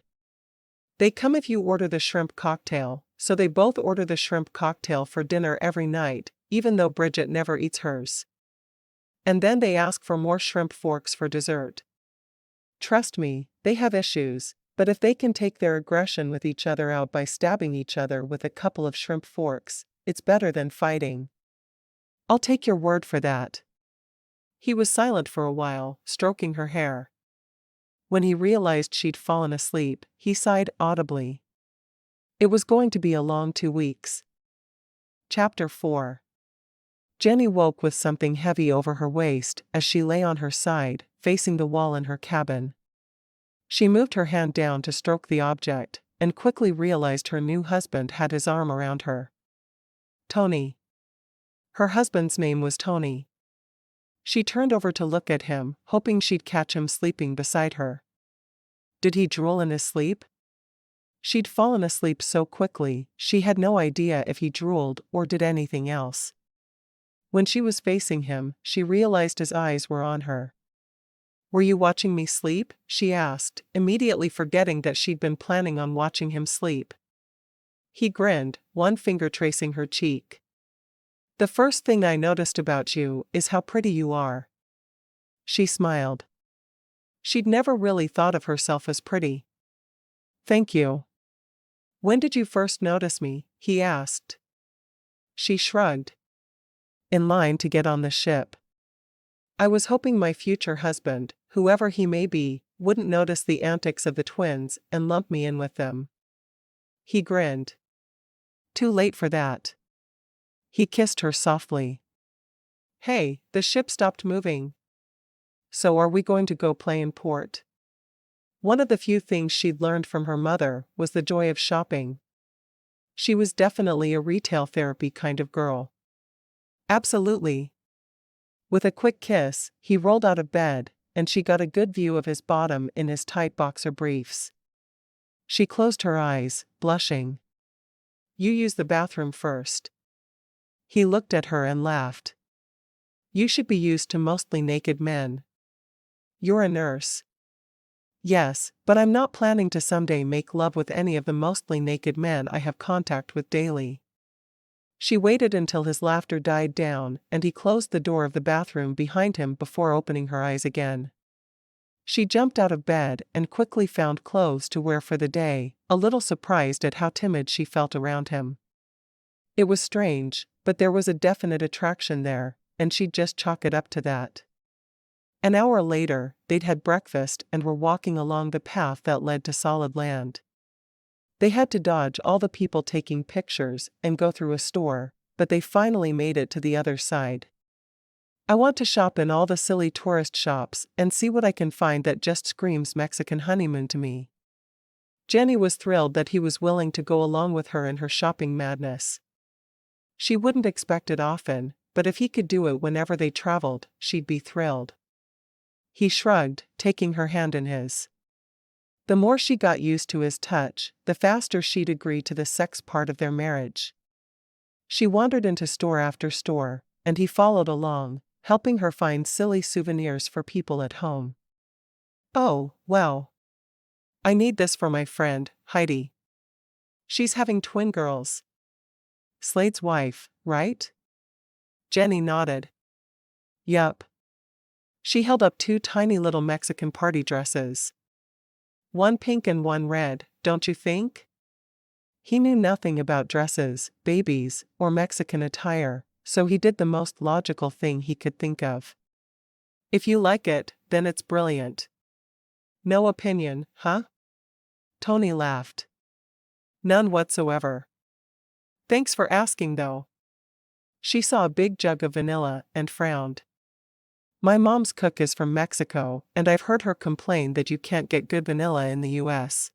They come if you order the shrimp cocktail, so they both order the shrimp cocktail for dinner every night, even though Bridget never eats hers. And then they ask for more shrimp forks for dessert. Trust me, they have issues, but if they can take their aggression with each other out by stabbing each other with a couple of shrimp forks, it's better than fighting. I'll take your word for that. He was silent for a while, stroking her hair. When he realized she'd fallen asleep, he sighed audibly. It was going to be a long 2 weeks. Chapter 4. Jenni woke with something heavy over her waist as she lay on her side, facing the wall in her cabin. She moved her hand down to stroke the object, and quickly realized her new husband had his arm around her. Tony. Her husband's name was Tony. She turned over to look at him, hoping she'd catch him sleeping beside her. Did he drool in his sleep? She'd fallen asleep so quickly, she had no idea if he drooled or did anything else. When she was facing him, she realized his eyes were on her. Were you watching me sleep? She asked, immediately forgetting that she'd been planning on watching him sleep. He grinned, one finger tracing her cheek. The first thing I noticed about you is how pretty you are. She smiled. She'd never really thought of herself as pretty. Thank you. When did you first notice me? He asked. She shrugged. In line to get on the ship. I was hoping my future husband, whoever he may be, wouldn't notice the antics of the twins and lump me in with them. He grinned. Too late for that. He kissed her softly. Hey, the ship stopped moving. So are we going to go play in port? One of the few things she'd learned from her mother was the joy of shopping. She was definitely a retail therapy kind of girl. Absolutely. With a quick kiss, he rolled out of bed, and she got a good view of his bottom in his tight boxer briefs. She closed her eyes, blushing. You use the bathroom first. He looked at her and laughed. You should be used to mostly naked men. You're a nurse. Yes, but I'm not planning to someday make love with any of the mostly naked men I have contact with daily. She waited until his laughter died down and he closed the door of the bathroom behind him before opening her eyes again. She jumped out of bed and quickly found clothes to wear for the day, a little surprised at how timid she felt around him. It was strange, but there was a definite attraction there, and she'd just chalk it up to that. An hour later, they'd had breakfast and were walking along the path that led to solid land. They had to dodge all the people taking pictures and go through a store, but they finally made it to the other side. I want to shop in all the silly tourist shops and see what I can find that just screams Mexican honeymoon to me. Jenni was thrilled that he was willing to go along with her in her shopping madness. She wouldn't expect it often, but if he could do it whenever they traveled, she'd be thrilled. He shrugged, taking her hand in his. The more she got used to his touch, the faster she'd agree to the sex part of their marriage. She wandered into store after store, and he followed along, helping her find silly souvenirs for people at home. Oh, wow. I need this for my friend, Heidi. She's having twin girls. Slade's wife, right? Jenni nodded. Yup. She held up 2 tiny little Mexican party dresses. One pink and one red, don't you think? He knew nothing about dresses, babies, or Mexican attire, so he did the most logical thing he could think of. If you like it, then it's brilliant. No opinion, huh? Tony laughed. None whatsoever. Thanks for asking though. She saw a big jug of vanilla and frowned. My mom's cook is from Mexico, and I've heard her complain that you can't get good vanilla in the US.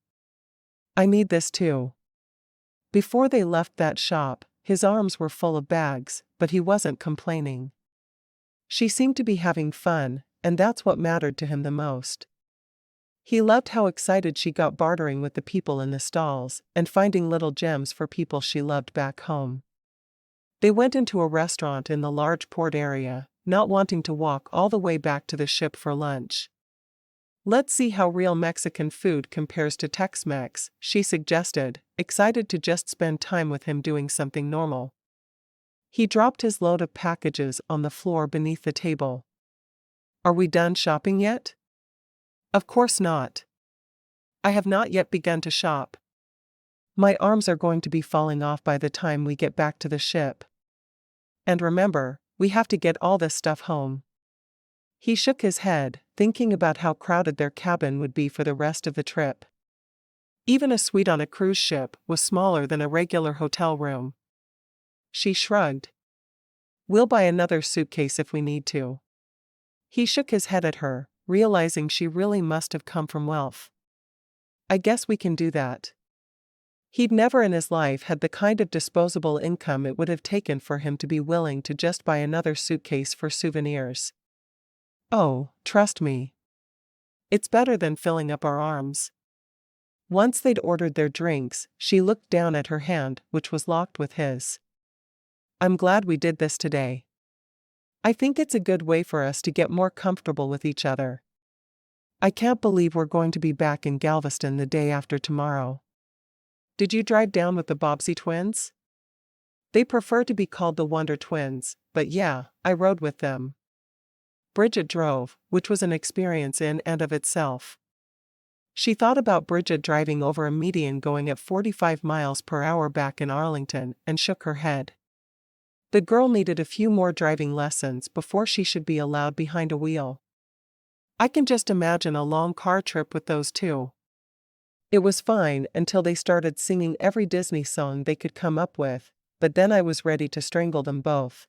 I need this too. Before they left that shop, his arms were full of bags, but he wasn't complaining. She seemed to be having fun, and that's what mattered to him the most. He loved how excited she got bartering with the people in the stalls and finding little gems for people she loved back home. They went into a restaurant in the large port area, not wanting to walk all the way back to the ship for lunch. Let's see how real Mexican food compares to Tex-Mex, she suggested, excited to just spend time with him doing something normal. He dropped his load of packages on the floor beneath the table. Are we done shopping yet? Of course not. I have not yet begun to shop. My arms are going to be falling off by the time we get back to the ship. And remember, we have to get all this stuff home. He shook his head, thinking about how crowded their cabin would be for the rest of the trip. Even a suite on a cruise ship was smaller than a regular hotel room. She shrugged. We'll buy another suitcase if we need to. He shook his head at her, realizing she really must have come from wealth. I guess we can do that. He'd never in his life had the kind of disposable income it would have taken for him to be willing to just buy another suitcase for souvenirs. Oh, trust me. It's better than filling up our arms. Once they'd ordered their drinks, she looked down at her hand, which was locked with his. I'm glad we did this today. I think it's a good way for us to get more comfortable with each other. I can't believe we're going to be back in Galveston the day after tomorrow. Did you drive down with the Bobbsey twins? They prefer to be called the Wonder Twins, but yeah, I rode with them. Bridget drove, which was an experience in and of itself. She thought about Bridget driving over a median going at 45 miles per hour back in Arlington and shook her head. The girl needed a few more driving lessons before she should be allowed behind a wheel. I can just imagine a long car trip with those two. It was fine until they started singing every Disney song they could come up with, but then I was ready to strangle them both.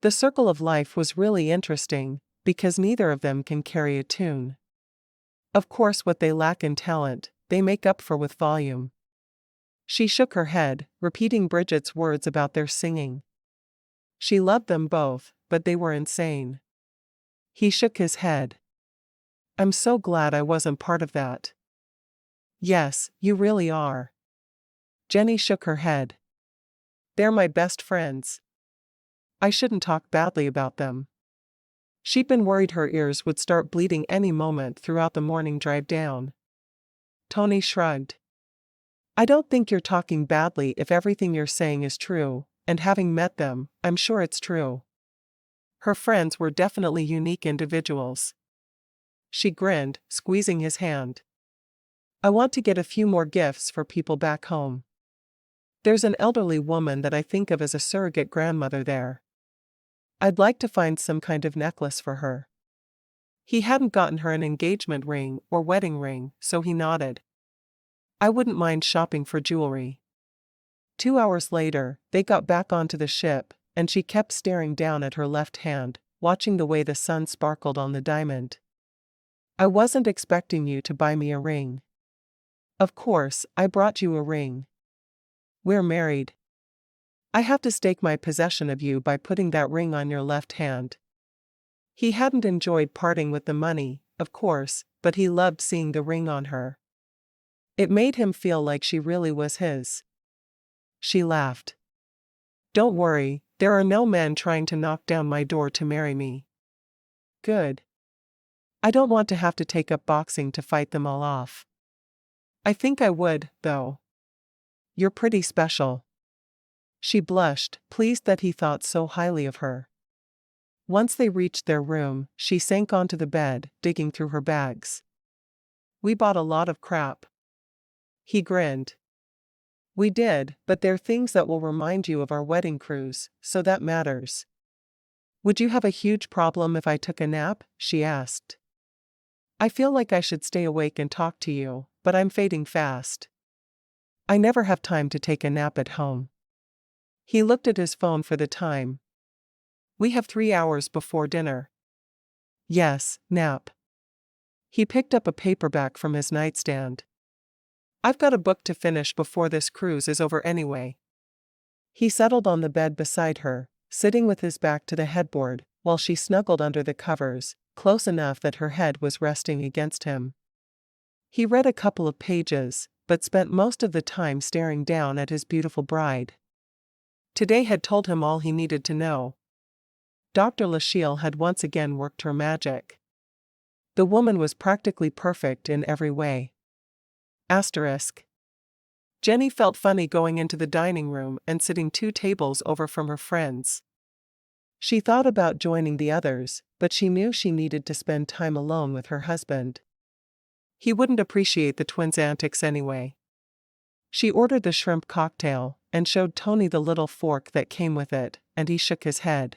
The Circle of Life was really interesting, because neither of them can carry a tune. Of course, what they lack in talent, they make up for with volume. She shook her head, repeating Bridget's words about their singing. She loved them both, but they were insane. He shook his head. I'm so glad I wasn't part of that. Yes, you really are. Jenni shook her head. They're my best friends. I shouldn't talk badly about them. She'd been worried her ears would start bleeding any moment throughout the morning drive down. Tony shrugged. I don't think you're talking badly if everything you're saying is true, and having met them, I'm sure it's true. Her friends were definitely unique individuals. She grinned, squeezing his hand. I want to get a few more gifts for people back home. There's an elderly woman that I think of as a surrogate grandmother there. I'd like to find some kind of necklace for her. He hadn't gotten her an engagement ring or wedding ring, so he nodded. I wouldn't mind shopping for jewelry. 2 hours later, they got back onto the ship, and she kept staring down at her left hand, watching the way the sun sparkled on the diamond. I wasn't expecting you to buy me a ring. Of course, I brought you a ring. We're married. I have to stake my possession of you by putting that ring on your left hand. He hadn't enjoyed parting with the money, of course, but he loved seeing the ring on her. It made him feel like she really was his. She laughed. Don't worry, there are no men trying to knock down my door to marry me. Good. I don't want to have to take up boxing to fight them all off. I think I would, though. You're pretty special. She blushed, pleased that he thought so highly of her. Once they reached their room, she sank onto the bed, digging through her bags. We bought a lot of crap. He grinned. We did, but they're things that will remind you of our wedding cruise, so that matters. Would you have a huge problem if I took a nap? She asked. I feel like I should stay awake and talk to you, but I'm fading fast. I never have time to take a nap at home. He looked at his phone for the time. We have 3 hours before dinner. Yes, nap. He picked up a paperback from his nightstand. I've got a book to finish before this cruise is over anyway. He settled on the bed beside her, sitting with his back to the headboard, while she snuggled under the covers, close enough that her head was resting against him. He read a couple of pages, but spent most of the time staring down at his beautiful bride. Today had told him all he needed to know. Dr. Lachelle had once again worked her magic. The woman was practically perfect in every way. Asterisk. Jenni felt funny going into the dining room and sitting 2 tables over from her friends. She thought about joining the others, but she knew she needed to spend time alone with her husband. He wouldn't appreciate the twins' antics anyway. She ordered the shrimp cocktail, and showed Tony the little fork that came with it, and he shook his head.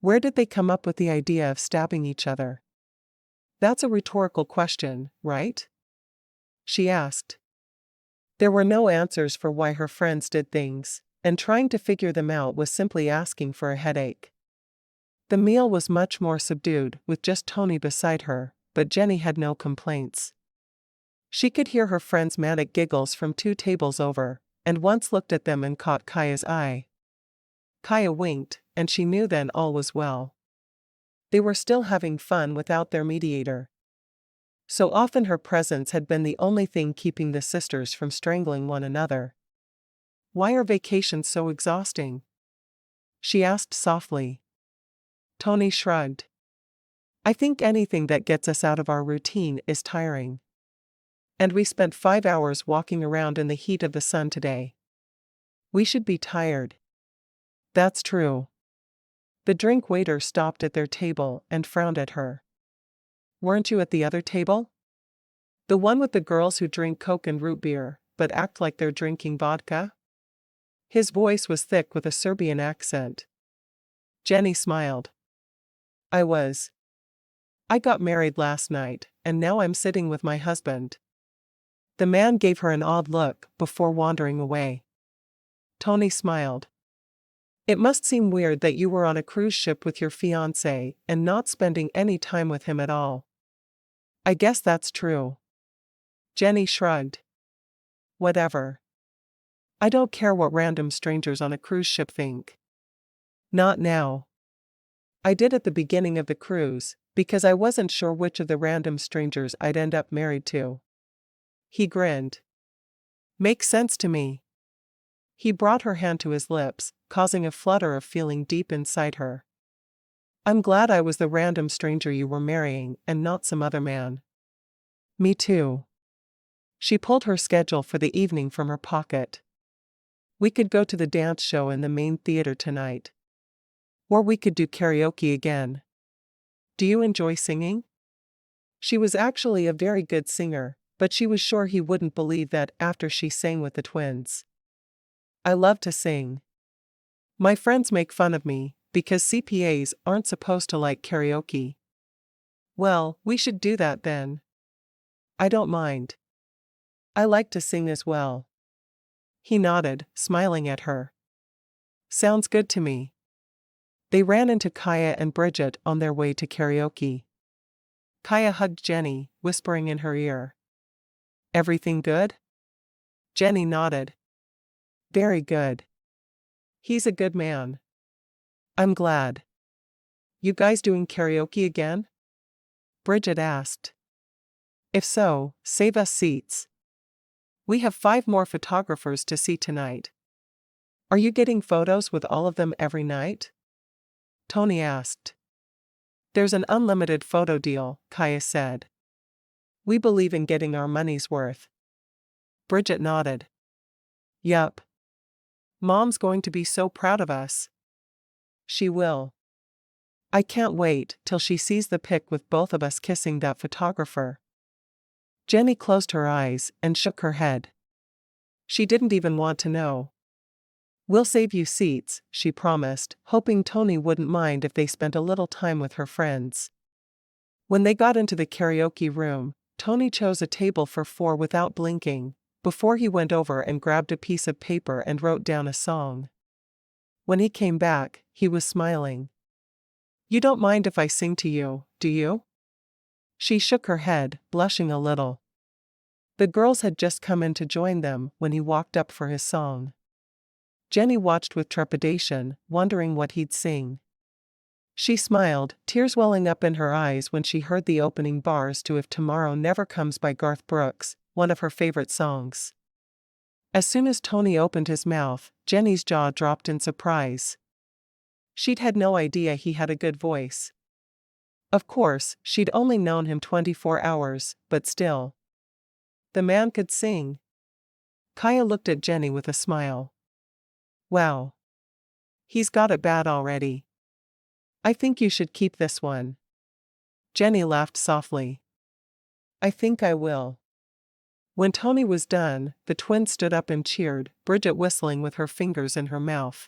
Where did they come up with the idea of stabbing each other? That's a rhetorical question, right? She asked. There were no answers for why her friends did things, and trying to figure them out was simply asking for a headache. The meal was much more subdued, with just Tony beside her, but Jenni had no complaints. She could hear her friends' manic giggles from 2 tables over, and once looked at them and caught Kaya's eye. Kaya winked, and she knew then all was well. They were still having fun without their mediator. So often her presence had been the only thing keeping the sisters from strangling one another. Why are vacations so exhausting? She asked softly. Tony shrugged. I think anything that gets us out of our routine is tiring. And we spent 5 hours walking around in the heat of the sun today. We should be tired. That's true. The drink waiter stopped at their table and frowned at her. Weren't you at the other table? The one with the girls who drink Coke and root beer, but act like they're drinking vodka? His voice was thick with a Serbian accent. Jenni smiled. I was. I got married last night, and now I'm sitting with my husband. The man gave her an odd look before wandering away. Tony smiled. It must seem weird that you were on a cruise ship with your fiancé and not spending any time with him at all. I guess that's true. Jenni shrugged. Whatever. I don't care what random strangers on a cruise ship think. Not now. I did at the beginning of the cruise, because I wasn't sure which of the random strangers I'd end up married to. He grinned. Makes sense to me. He brought her hand to his lips, causing a flutter of feeling deep inside her. I'm glad I was the random stranger you were marrying and not some other man. Me too. She pulled her schedule for the evening from her pocket. We could go to the dance show in the main theater tonight. Or we could do karaoke again. Do you enjoy singing? She was actually a very good singer, but she was sure he wouldn't believe that after she sang with the twins. I love to sing. My friends make fun of me, because CPAs aren't supposed to like karaoke. Well, we should do that then. I don't mind. I like to sing as well. He nodded, smiling at her. Sounds good to me. They ran into Kaya and Bridget on their way to karaoke. Kaya hugged Jenni, whispering in her ear. Everything good? Jenni nodded. Very good. He's a good man. I'm glad. You guys doing karaoke again? Bridget asked. If so, save us seats. We have 5 more photographers to see tonight. Are you getting photos with all of them every night? Tony asked. There's an unlimited photo deal, Kaya said. We believe in getting our money's worth. Bridget nodded. Yup. Mom's going to be so proud of us. She will. I can't wait till she sees the pic with both of us kissing that photographer. Jenni closed her eyes and shook her head. She didn't even want to know. We'll save you seats, she promised, hoping Tony wouldn't mind if they spent a little time with her friends. When they got into the karaoke room, Tony chose a table for 4 without blinking, before he went over and grabbed a piece of paper and wrote down a song. When he came back, he was smiling. You don't mind if I sing to you, do you? She shook her head, blushing a little. The girls had just come in to join them when he walked up for his song. Jenni watched with trepidation, wondering what he'd sing. She smiled, tears welling up in her eyes when she heard the opening bars to If Tomorrow Never Comes by Garth Brooks, one of her favorite songs. As soon as Tony opened his mouth, Jenni's jaw dropped in surprise. She'd had no idea he had a good voice. Of course, she'd only known him 24 hours, but still. The man could sing. Kaya looked at Jenni with a smile. Wow. He's got it bad already. I think you should keep this one. Jenni laughed softly. I think I will. When Tony was done, the twins stood up and cheered, Bridget whistling with her fingers in her mouth.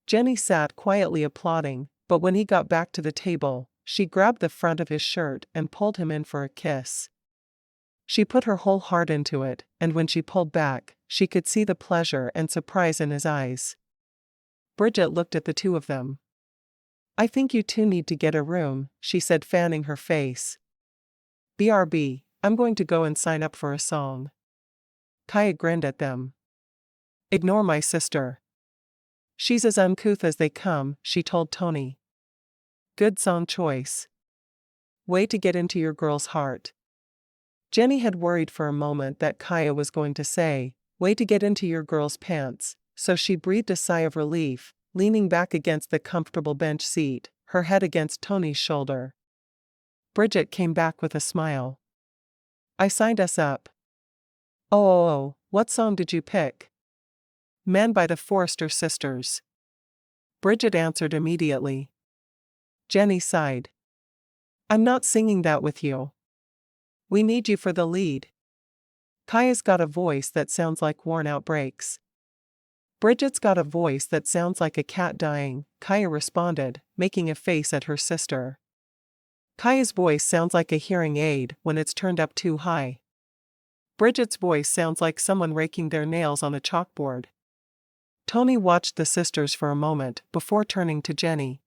Jenni sat quietly applauding, but when he got back to the table, she grabbed the front of his shirt and pulled him in for a kiss. She put her whole heart into it, and when she pulled back, she could see the pleasure and surprise in his eyes. Bridget looked at the two of them. I think you two need to get a room, she said, fanning her face. BRB, I'm going to go and sign up for a song. Kaya grinned at them. Ignore my sister. She's as uncouth as they come, she told Tony. Good song choice. Way to get into your girl's heart. Jenni had worried for a moment that Kaya was going to say, way to get into your girl's pants, so she breathed a sigh of relief, leaning back against the comfortable bench seat, her head against Tony's shoulder. Bridget came back with a smile. I signed us up. Oh, what song did you pick? Man by the Forrester Sisters. Bridget answered immediately. Jenni sighed. I'm not singing that with you. We need you for the lead. Kaya's got a voice that sounds like worn-out brakes. Bridget's got a voice that sounds like a cat dying, Kaya responded, making a face at her sister. Kaya's voice sounds like a hearing aid when it's turned up too high. Bridget's voice sounds like someone raking their nails on a chalkboard. Tony watched the sisters for a moment before turning to Jenni.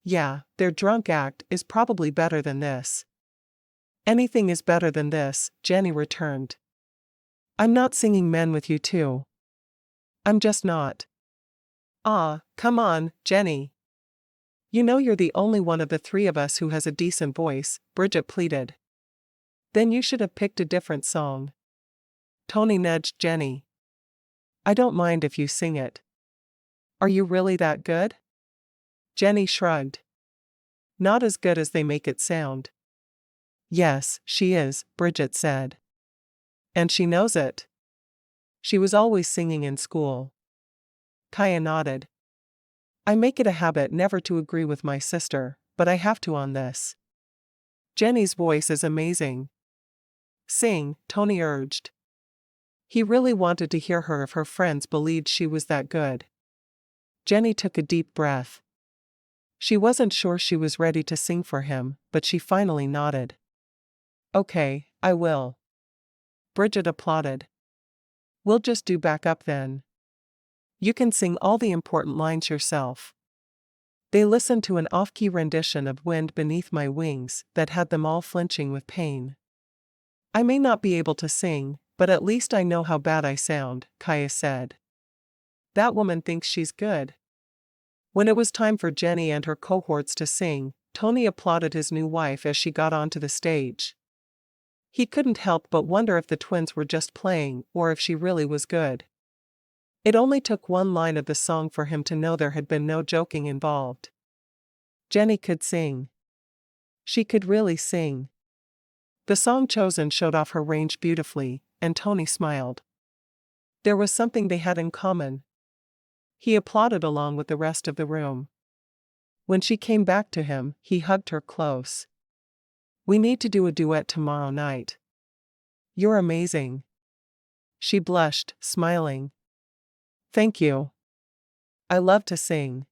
Yeah, their drunk act is probably better than this. Anything is better than this, Jenni returned. I'm not singing Men with you too. I'm just not. Ah, come on, Jenni. You know you're the only one of the 3 of us who has a decent voice, Bridget pleaded. Then you should have picked a different song. Tony nudged Jenni. I don't mind if you sing it. Are you really that good? Jenni shrugged. Not as good as they make it sound. Yes, she is, Bridget said. And she knows it. She was always singing in school. Kaya nodded. I make it a habit never to agree with my sister, but I have to on this. Jenni's voice is amazing. Sing, Tony urged. He really wanted to hear her if her friends believed she was that good. Jenni took a deep breath. She wasn't sure she was ready to sing for him, but she finally nodded. Okay, I will. Bridget applauded. We'll just do backup then. You can sing all the important lines yourself. They listened to an off-key rendition of Wind Beneath My Wings that had them all flinching with pain. I may not be able to sing, but at least I know how bad I sound, Kaya said. That woman thinks she's good. When it was time for Jenni and her cohorts to sing, Tony applauded his new wife as she got onto the stage. He couldn't help but wonder if the twins were just playing or if she really was good. It only took one line of the song for him to know there had been no joking involved. Jenni could sing. She could really sing. The song chosen showed off her range beautifully, and Tony smiled. There was something they had in common. He applauded along with the rest of the room. When she came back to him, he hugged her close. We need to do a duet tomorrow night. You're amazing. She blushed, smiling. Thank you. I love to sing.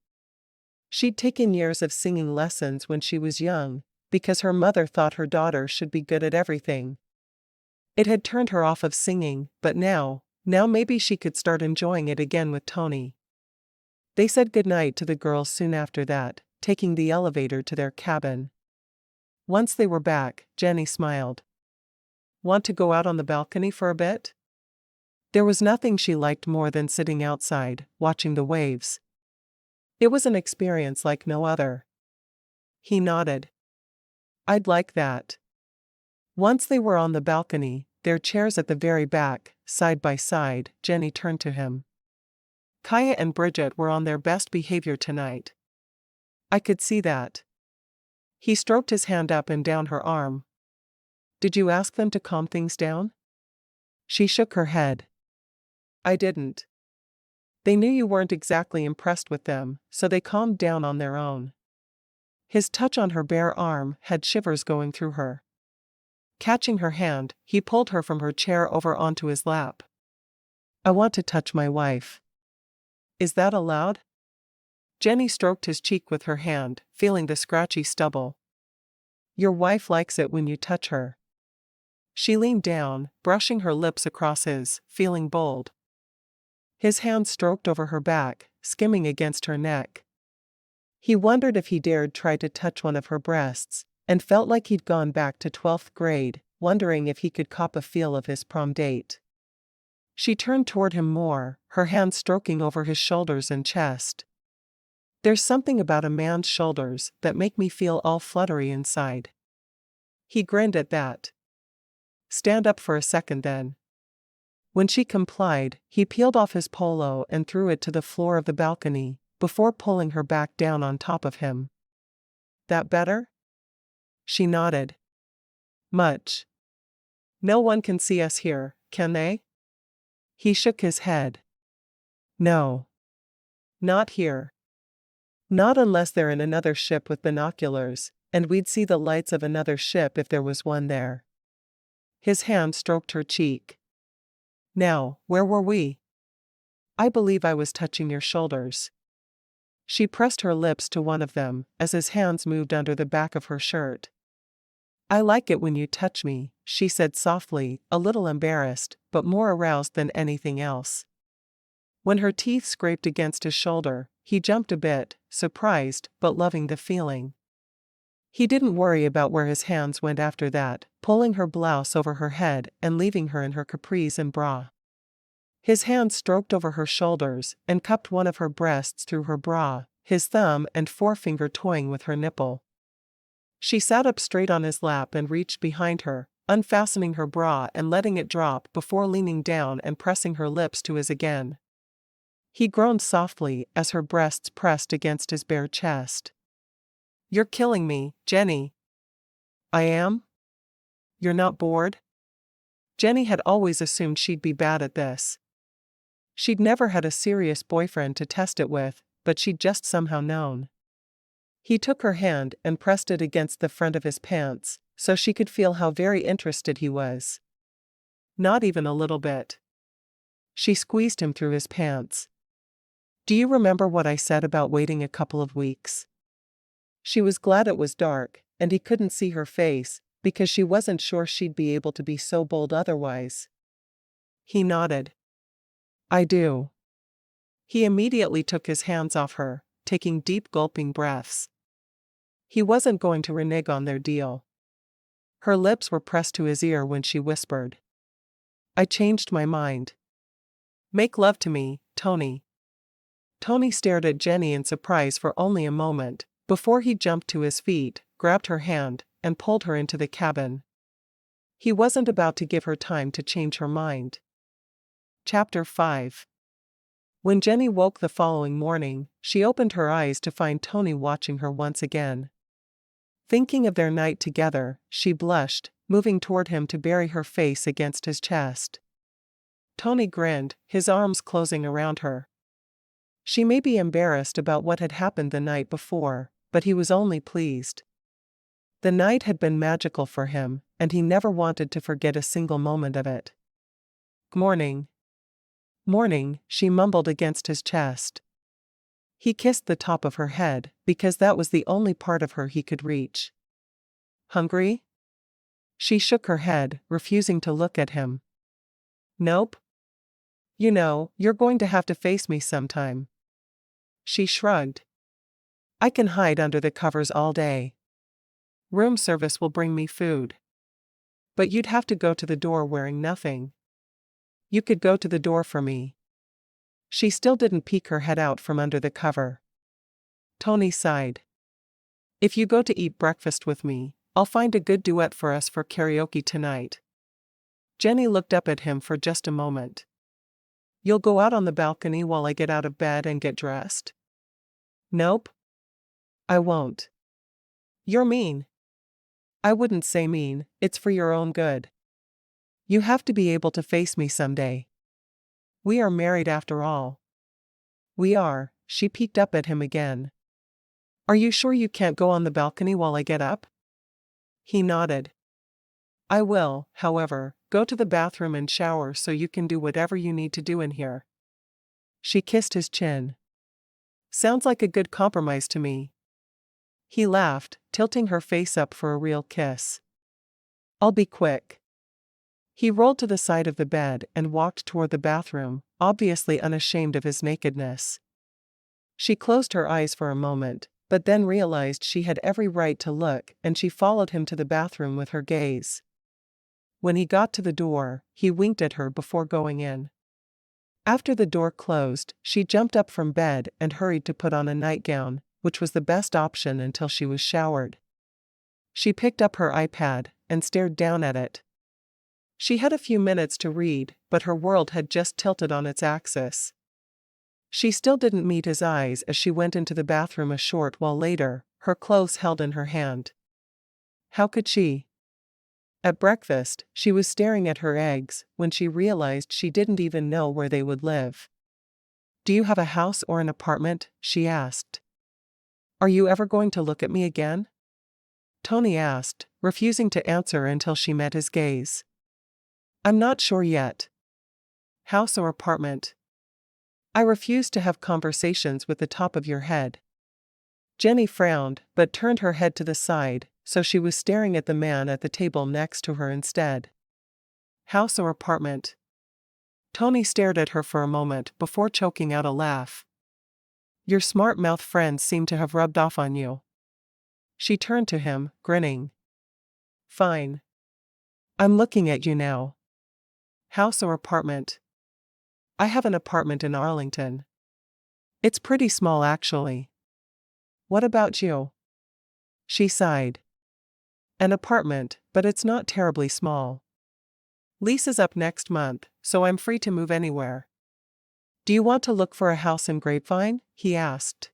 She'd taken years of singing lessons when she was young, because her mother thought her daughter should be good at everything. It had turned her off of singing, but now maybe she could start enjoying it again with Tony. They said goodnight to the girls soon after that, taking the elevator to their cabin. Once they were back, Jenni smiled. Want to go out on the balcony for a bit? There was nothing she liked more than sitting outside, watching the waves. It was an experience like no other. He nodded. I'd like that. Once they were on the balcony, their chairs at the very back, side by side, Jenni turned to him. Kaya and Bridget were on their best behavior tonight. I could see that. He stroked his hand up and down her arm. Did you ask them to calm things down? She shook her head. I didn't. They knew you weren't exactly impressed with them, so they calmed down on their own. His touch on her bare arm had shivers going through her. Catching her hand, he pulled her from her chair over onto his lap. I want to touch my wife. Is that allowed? Jenni stroked his cheek with her hand, feeling the scratchy stubble. Your wife likes it when you touch her. She leaned down, brushing her lips across his, feeling bold. His hand stroked over her back, skimming against her neck. He wondered if he dared try to touch one of her breasts, and felt like he'd gone back to 12th grade, wondering if he could cop a feel of his prom date. She turned toward him more, her hand stroking over his shoulders and chest. There's something about a man's shoulders that make me feel all fluttery inside. He grinned at that. Stand up for a second then. When she complied, he peeled off his polo and threw it to the floor of the balcony, before pulling her back down on top of him. That better? She nodded. Much. No one can see us here, can they? He shook his head. No. Not here. Not unless they're in another ship with binoculars, and we'd see the lights of another ship if there was one there. His hand stroked her cheek. Now, where were we? I believe I was touching your shoulders. She pressed her lips to one of them, as his hands moved under the back of her shirt. I like it when you touch me, she said softly, a little embarrassed, but more aroused than anything else. When her teeth scraped against his shoulder, he jumped a bit, surprised, but loving the feeling. He didn't worry about where his hands went after that, pulling her blouse over her head and leaving her in her capris and bra. His hands stroked over her shoulders and cupped one of her breasts through her bra, his thumb and forefinger toying with her nipple. She sat up straight on his lap and reached behind her, unfastening her bra and letting it drop before leaning down and pressing her lips to his again. He groaned softly as her breasts pressed against his bare chest. You're killing me, Jenni. I am? You're not bored? Jenni had always assumed she'd be bad at this. She'd never had a serious boyfriend to test it with, but she'd just somehow known. He took her hand and pressed it against the front of his pants, so she could feel how very interested he was. Not even a little bit. She squeezed him through his pants. Do you remember what I said about waiting a couple of weeks? She was glad it was dark, and he couldn't see her face, because she wasn't sure she'd be able to be so bold otherwise. He nodded. I do. He immediately took his hands off her, taking deep gulping breaths. He wasn't going to renege on their deal. Her lips were pressed to his ear when she whispered, I changed my mind. Make love to me, Tony. Tony stared at Jenni in surprise for only a moment, before he jumped to his feet, grabbed her hand, and pulled her into the cabin. He wasn't about to give her time to change her mind. Chapter 5. When Jenni woke the following morning, she opened her eyes to find Tony watching her once again. Thinking of their night together, she blushed, moving toward him to bury her face against his chest. Tony grinned, his arms closing around her. She may be embarrassed about what had happened the night before, but he was only pleased. The night had been magical for him, and he never wanted to forget a single moment of it. Morning. Morning, she mumbled against his chest. He kissed the top of her head, because that was the only part of her he could reach. Hungry? She shook her head, refusing to look at him. Nope. You know, you're going to have to face me sometime. She shrugged. I can hide under the covers all day. Room service will bring me food. But you'd have to go to the door wearing nothing. You could go to the door for me. She still didn't peek her head out from under the cover. Tony sighed. If you go to eat breakfast with me, I'll find a good duet for us for karaoke tonight. Jenni looked up at him for just a moment. You'll go out on the balcony while I get out of bed and get dressed? Nope. I won't. You're mean. I wouldn't say mean, it's for your own good. You have to be able to face me someday. We are married after all. We are, she peeked up at him again. Are you sure you can't go on the balcony while I get up? He nodded. I will, however, go to the bathroom and shower so you can do whatever you need to do in here. She kissed his chin. Sounds like a good compromise to me. He laughed, tilting her face up for a real kiss. I'll be quick. He rolled to the side of the bed and walked toward the bathroom, obviously unashamed of his nakedness. She closed her eyes for a moment, but then realized she had every right to look, and she followed him to the bathroom with her gaze. When he got to the door, he winked at her before going in. After the door closed, she jumped up from bed and hurried to put on a nightgown, which was the best option until she was showered. She picked up her iPad and stared down at it. She had a few minutes to read, but her world had just tilted on its axis. She still didn't meet his eyes as she went into the bathroom a short while later, her clothes held in her hand. How could she? At breakfast, she was staring at her eggs when she realized she didn't even know where they would live. Do you have a house or an apartment? She asked. Are you ever going to look at me again? Tony asked, refusing to answer until she met his gaze. I'm not sure yet. House or apartment? I refuse to have conversations with the top of your head. Jenni frowned, but turned her head to the side, so she was staring at the man at the table next to her instead. House or apartment? Tony stared at her for a moment before choking out a laugh. Your smart-mouth friends seem to have rubbed off on you. She turned to him, grinning. Fine. I'm looking at you now. House or apartment? I have an apartment in Arlington. It's pretty small actually. What about you? She sighed. An apartment, but it's not terribly small. Lease is up next month, so I'm free to move anywhere. Do you want to look for a house in Grapevine? He asked.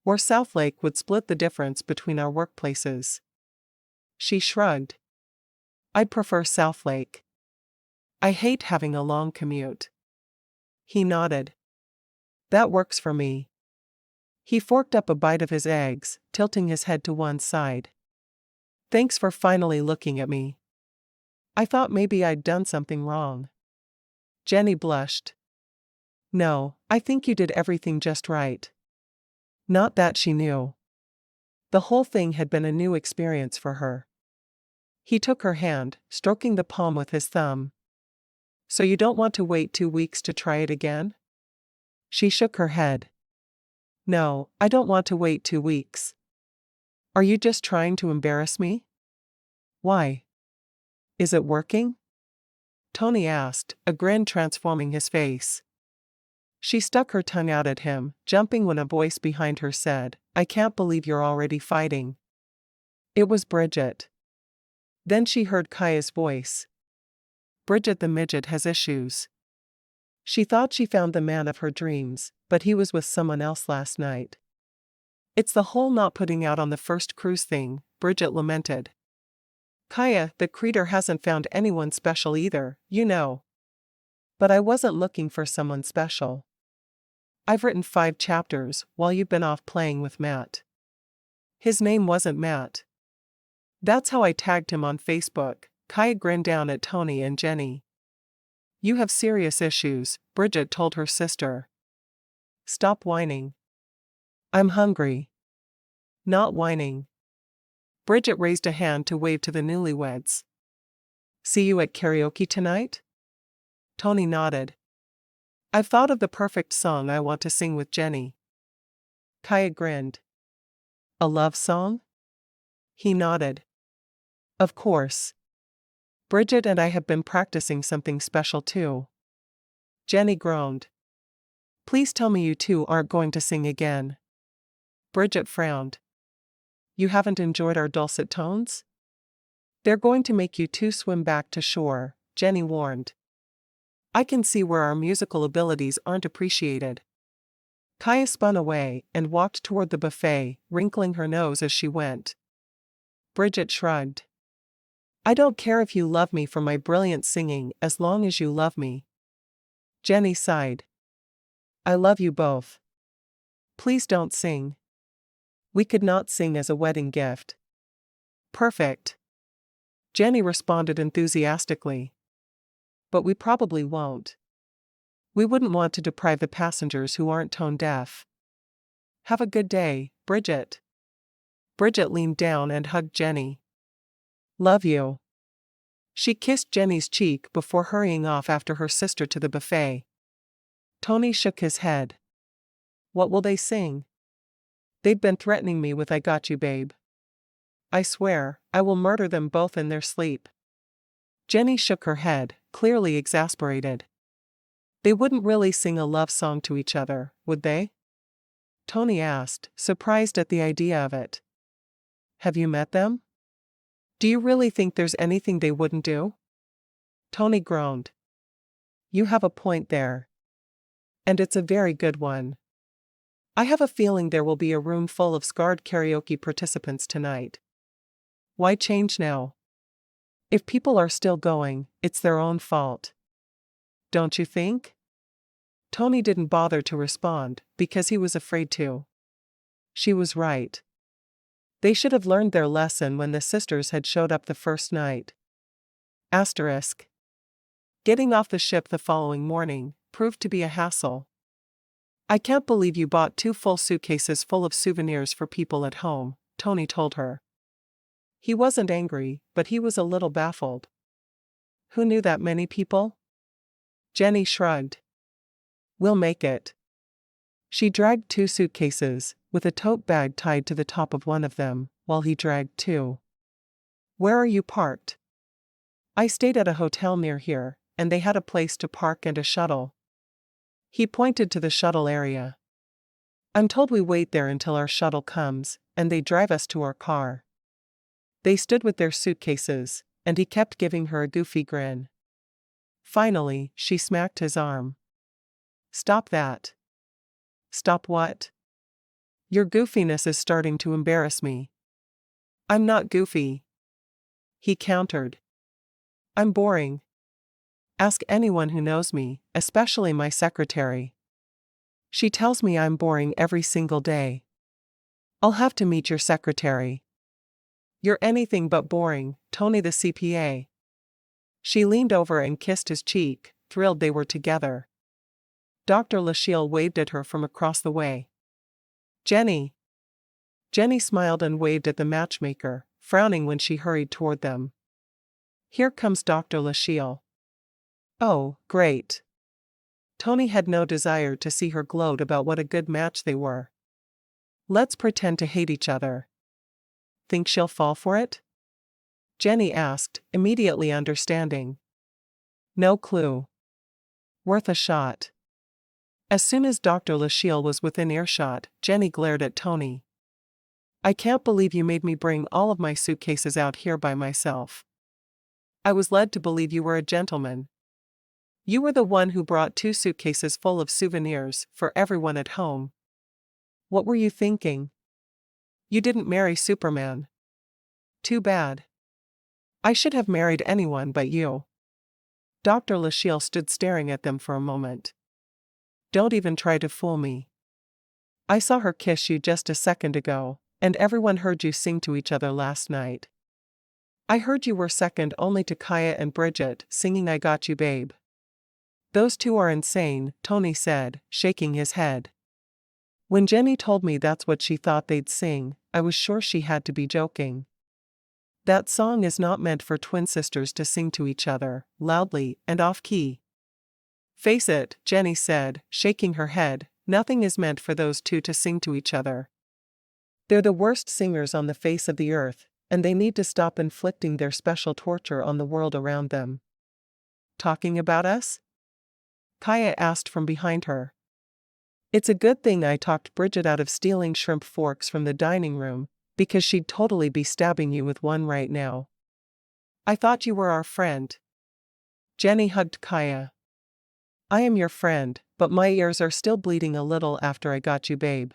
Or Southlake would split the difference between our workplaces. She shrugged. I'd prefer Southlake. I hate having a long commute. He nodded. That works for me. He forked up a bite of his eggs, tilting his head to one side. Thanks for finally looking at me. I thought maybe I'd done something wrong. Jenni blushed. No, I think you did everything just right. Not that she knew. The whole thing had been a new experience for her. He took her hand, stroking the palm with his thumb. So you don't want to wait 2 weeks to try it again? She shook her head. No, I don't want to wait 2 weeks. Are you just trying to embarrass me? Why? Is it working? Tony asked, a grin transforming his face. She stuck her tongue out at him, jumping when a voice behind her said, I can't believe you're already fighting. It was Bridget. Then she heard Kaya's voice. Bridget the midget has issues. She thought she found the man of her dreams, but he was with someone else last night. It's the whole not putting out on the first cruise thing, Bridget lamented. Kaya, the creator, hasn't found anyone special either, you know. But I wasn't looking for someone special. I've written 5 chapters while you've been off playing with Matt. His name wasn't Matt. That's how I tagged him on Facebook. Kaya grinned down at Tony and Jenni. You have serious issues, Bridget told her sister. Stop whining. I'm hungry. Not whining. Bridget raised a hand to wave to the newlyweds. See you at karaoke tonight? Tony nodded. I've thought of the perfect song I want to sing with Jenni. Kaya grinned. A love song? He nodded. Of course. Bridget and I have been practicing something special too. Jenni groaned. Please tell me you two aren't going to sing again. Bridget frowned. You haven't enjoyed our dulcet tones? They're going to make you two swim back to shore, Jenni warned. I can see where our musical abilities aren't appreciated. Kaya spun away and walked toward the buffet, wrinkling her nose as she went. Bridget shrugged. I don't care if you love me for my brilliant singing as long as you love me. Jenni sighed. I love you both. Please don't sing. We could not sing as a wedding gift. Perfect. Jenni responded enthusiastically. But we probably won't. We wouldn't want to deprive the passengers who aren't tone deaf. Have a good day, Bridget. Bridget leaned down and hugged Jenni. Love you. She kissed Jenni's cheek before hurrying off after her sister to the buffet. Tony shook his head. What will they sing? They've been threatening me with I got you, babe. I swear, I will murder them both in their sleep. Jenni shook her head, clearly exasperated. They wouldn't really sing a love song to each other, would they? Tony asked, surprised at the idea of it. Have you met them? Do you really think there's anything they wouldn't do? Tony groaned. You have a point there. And it's a very good one. I have a feeling there will be a room full of scarred karaoke participants tonight. Why change now? If people are still going, it's their own fault. Don't you think? Tony didn't bother to respond because he was afraid to. She was right. They should have learned their lesson when the sisters had showed up the first night. Asterisk. Getting off the ship the following morning proved to be a hassle. I can't believe you bought 2 full suitcases full of souvenirs for people at home, Tony told her. He wasn't angry, but he was a little baffled. Who knew that many people? Jenni shrugged. We'll make it. She dragged 2 suitcases, with a tote bag tied to the top of one of them, while he dragged 2. Where are you parked? I stayed at a hotel near here, and they had a place to park and a shuttle. He pointed to the shuttle area. I'm told we wait there until our shuttle comes, and they drive us to our car. They stood with their suitcases, and he kept giving her a goofy grin. Finally, she smacked his arm. Stop that. Stop what? Your goofiness is starting to embarrass me. I'm not goofy. He countered. I'm boring. Ask anyone who knows me, especially my secretary. She tells me I'm boring every single day. I'll have to meet your secretary. You're anything but boring, Tony the CPA. She leaned over and kissed his cheek, thrilled they were together. Dr. Lachille waved at her from across the way. Jenni. Jenni smiled and waved at the matchmaker, frowning when she hurried toward them. Here comes Dr. Lachelle. Oh, great. Tony had no desire to see her gloat about what a good match they were. Let's pretend to hate each other. Think she'll fall for it? Jenni asked, immediately understanding. No clue. Worth a shot. As soon as Dr. Lachelle was within earshot, Jenni glared at Tony. I can't believe you made me bring all of my suitcases out here by myself. I was led to believe you were a gentleman. You were the one who brought 2 suitcases full of souvenirs for everyone at home. What were you thinking? You didn't marry Superman. Too bad. I should have married anyone but you. Dr. Lachelle stood staring at them for a moment. Don't even try to fool me. I saw her kiss you just a second ago, and everyone heard you sing to each other last night. I heard you were second only to Kaya and Bridget singing I Got You Babe. Those 2 are insane, Tony said, shaking his head. When Jenni told me that's what she thought they'd sing, I was sure she had to be joking. That song is not meant for twin sisters to sing to each other, loudly and off-key. Face it, Jenni said, shaking her head, nothing is meant for those 2 to sing to each other. They're the worst singers on the face of the earth, and they need to stop inflicting their special torture on the world around them. Talking about us? Kaya asked from behind her. It's a good thing I talked Bridget out of stealing shrimp forks from the dining room, because she'd totally be stabbing you with one right now. I thought you were our friend. Jenni hugged Kaya. I am your friend, but my ears are still bleeding a little after I got you, babe.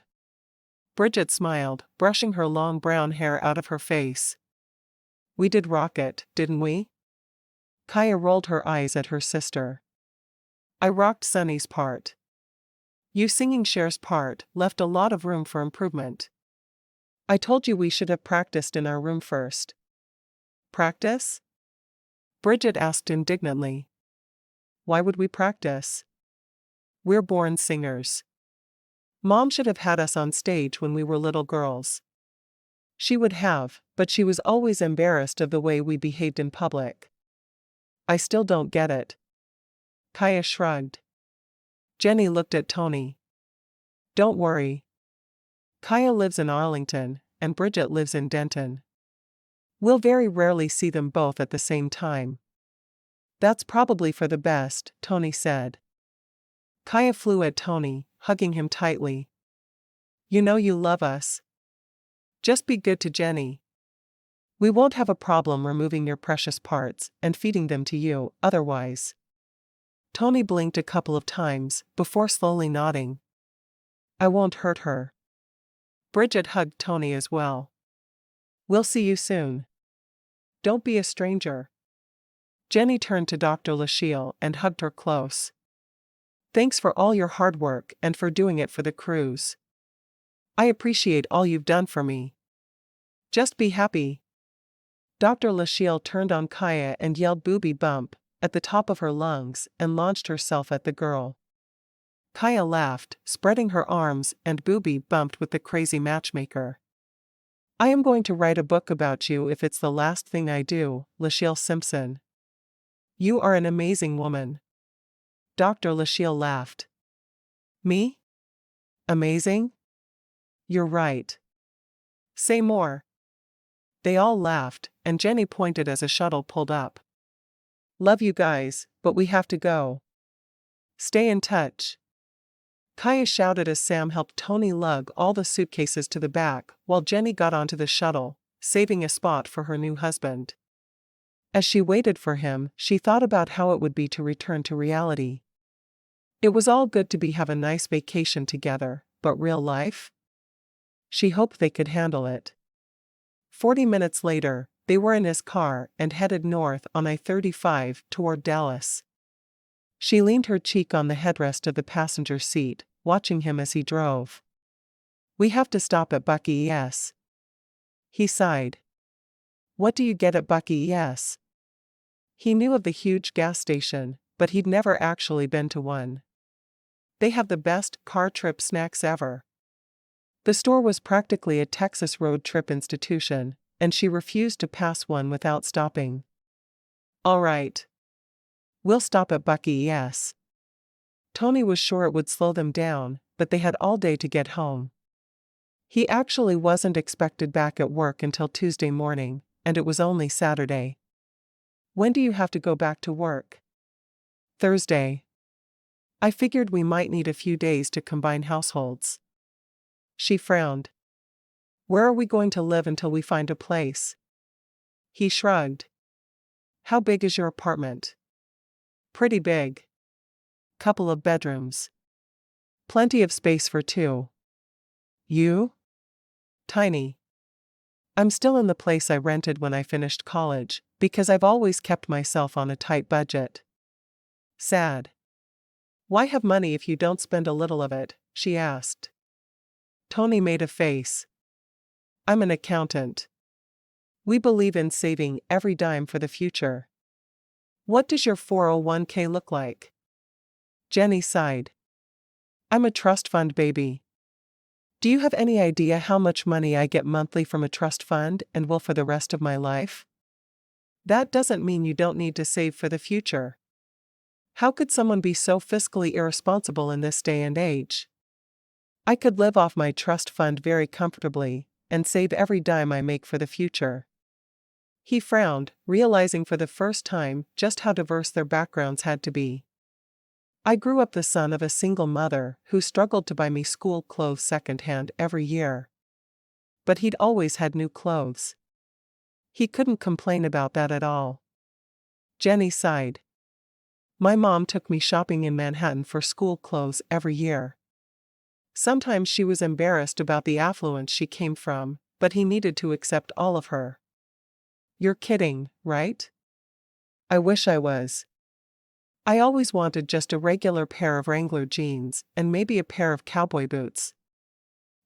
Bridget smiled, brushing her long brown hair out of her face. We did rock it, didn't we? Kaya rolled her eyes at her sister. I rocked Sunny's part. You singing Cher's part left a lot of room for improvement. I told you we should have practiced in our room first. Practice? Bridget asked indignantly. Why would we practice? We're born singers. Mom should have had us on stage when we were little girls. She would have, but she was always embarrassed of the way we behaved in public. I still don't get it. Kaya shrugged. Jenni looked at Tony. Don't worry. Kaya lives in Arlington, and Bridget lives in Denton. We'll very rarely see them both at the same time. That's probably for the best, Tony said. Kaya flew at Tony, hugging him tightly. You know you love us. Just be good to Jenni. We won't have a problem removing your precious parts and feeding them to you, otherwise. Tony blinked a couple of times before slowly nodding. I won't hurt her. Bridget hugged Tony as well. We'll see you soon. Don't be a stranger. Jenni turned to Dr. Lachelle and hugged her close. Thanks for all your hard work and for doing it for the cruise. I appreciate all you've done for me. Just be happy. Dr. Lachelle turned on Kaya and yelled booby bump at the top of her lungs and launched herself at the girl. Kaya laughed, spreading her arms, and booby bumped with the crazy matchmaker. I am going to write a book about you if it's the last thing I do, Lachelle Simpson. You are an amazing woman. Dr. Lachelle laughed. Me? Amazing? You're right. Say more. They all laughed, and Jenni pointed as a shuttle pulled up. Love you guys, but we have to go. Stay in touch. Kaya shouted as Sam helped Tony lug all the suitcases to the back while Jenni got onto the shuttle, saving a spot for her new husband. As she waited for him, she thought about how it would be to return to reality. It was all good to have a nice vacation together, but real life? She hoped they could handle it. 40 minutes later, they were in his car and headed north on I-35 toward Dallas. She leaned her cheek on the headrest of the passenger seat, watching him as he drove. We have to stop at Bucky ES. He sighed. What do you get at Bucky ES? He knew of the huge gas station, but he'd never actually been to one. They have the best car trip snacks ever. The store was practically a Texas road trip institution, and she refused to pass one without stopping. "All right. We'll stop at Bucky, yes." Tony was sure it would slow them down, but they had all day to get home. He actually wasn't expected back at work until Tuesday morning, and it was only Saturday. "When do you have to go back to work?" "Thursday. I figured we might need a few days to combine households." She frowned. "Where are we going to live until we find a place?" He shrugged. "How big is your apartment?" "Pretty big. Couple of bedrooms. Plenty of space for two." "You?" "Tiny. I'm still in the place I rented when I finished college, because I've always kept myself on a tight budget." Sad. "Why have money if you don't spend a little of it?" she asked. Tony made a face. "I'm an accountant. We believe in saving every dime for the future." "What does your 401k look like?" Jenni sighed. "I'm a trust fund baby." "Do you have any idea how much money I get monthly from a trust fund and will for the rest of my life?" "That doesn't mean you don't need to save for the future. How could someone be so fiscally irresponsible in this day and age?" "I could live off my trust fund very comfortably and save every dime I make for the future." He frowned, realizing for the first time just how diverse their backgrounds had to be. "I grew up the son of a single mother who struggled to buy me school clothes secondhand every year. But he'd always had new clothes." He couldn't complain about that at all. Jenni sighed. "My mom took me shopping in Manhattan for school clothes every year. Sometimes she was embarrassed about the affluence she came from, but he needed to accept all of her." "You're kidding, right?" "I wish I was. I always wanted just a regular pair of Wrangler jeans and maybe a pair of cowboy boots.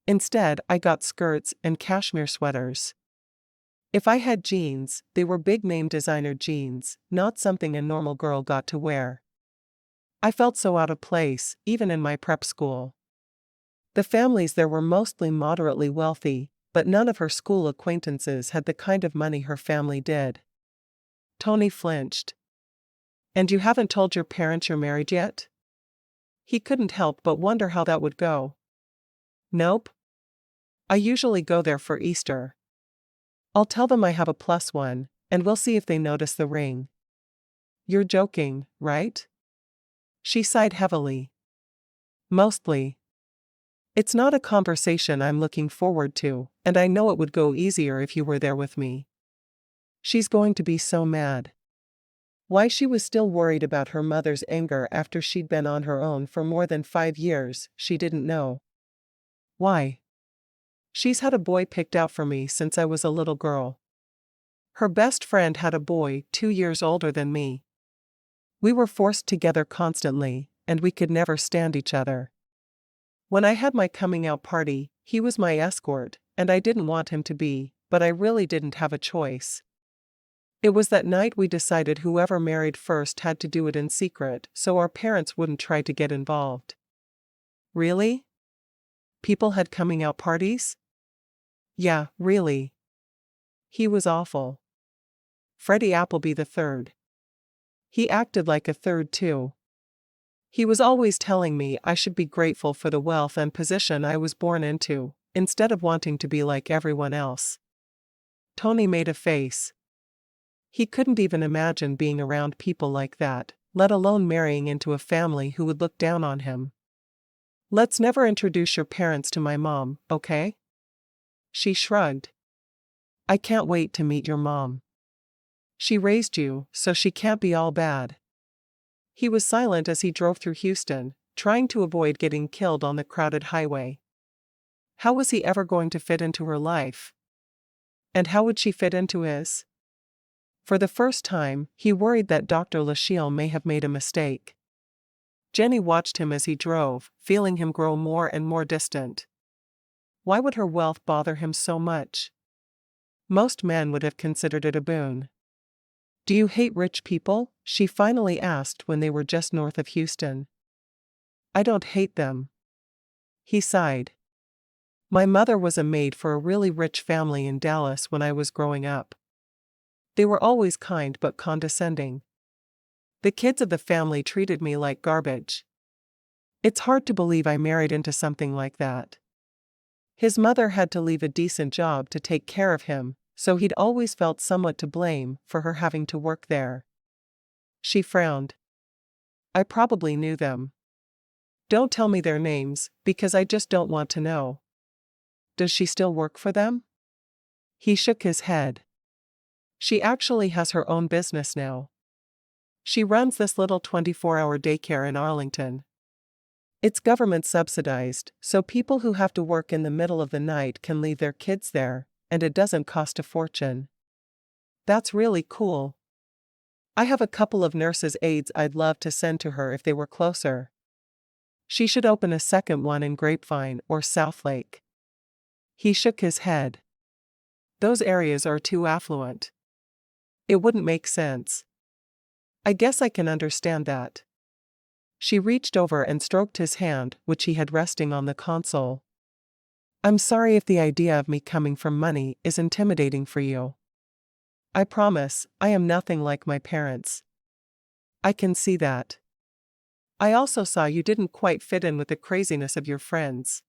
Instead, I got skirts and cashmere sweaters. If I had jeans, they were big-name designer jeans, not something a normal girl got to wear. I felt so out of place, even in my prep school." The families there were mostly moderately wealthy, but none of her school acquaintances had the kind of money her family did. Tony flinched. "And you haven't told your parents you're married yet?" He couldn't help but wonder how that would go. "Nope. I usually go there for Easter. I'll tell them I have a +1, and we'll see if they notice the ring." "You're joking, right?" She sighed heavily. "Mostly. It's not a conversation I'm looking forward to, and I know it would go easier if you were there with me." She's going to be so mad. Why she was still worried about her mother's anger after she'd been on her own for more than 5 years, she didn't know. "Why?" "She's had a boy picked out for me since I was a little girl. Her best friend had a boy 2 years older than me. We were forced together constantly, and we could never stand each other. When I had my coming out party, he was my escort, and I didn't want him to be, but I really didn't have a choice. It was that night we decided whoever married first had to do it in secret so our parents wouldn't try to get involved." "Really? People had coming out parties?" "Yeah, really. He was awful. Freddie Appleby III. He acted like a third too. He was always telling me I should be grateful for the wealth and position I was born into, instead of wanting to be like everyone else." Tony made a face. He couldn't even imagine being around people like that, let alone marrying into a family who would look down on him. "Let's never introduce your parents to my mom, okay?" She shrugged. "I can't wait to meet your mom. She raised you, so she can't be all bad." He was silent as he drove through Houston, trying to avoid getting killed on the crowded highway. How was he ever going to fit into her life? And how would she fit into his? For the first time, he worried that Dr. Lachelle may have made a mistake. Jenni watched him as he drove, feeling him grow more and more distant. Why would her wealth bother him so much? Most men would have considered it a boon. "Do you hate rich people?" she finally asked when they were just north of Houston. "I don't hate them." He sighed. My mother was a maid for a really rich family in Dallas when I was growing up. They were always kind but condescending. The kids of the family treated me like garbage. It's hard to believe I married into something like that. His mother had to leave a decent job to take care of him, so he'd always felt somewhat to blame for her having to work there. She frowned. I probably knew them. Don't tell me their names, because I just don't want to know. Does she still work for them? He shook his head. She actually has her own business now. She runs this little 24-hour daycare in Arlington. It's government subsidized, so people who have to work in the middle of the night can leave their kids there, and it doesn't cost a fortune. That's really cool. I have a couple of nurses' aides I'd love to send to her if they were closer. She should open a second one in Grapevine or Southlake. He shook his head. Those areas are too affluent. It wouldn't make sense. I guess I can understand that. She reached over and stroked his hand, which he had resting on the console. I'm sorry if the idea of me coming from money is intimidating for you. I promise, I am nothing like my parents. I can see that. I also saw you didn't quite fit in with the craziness of your friends.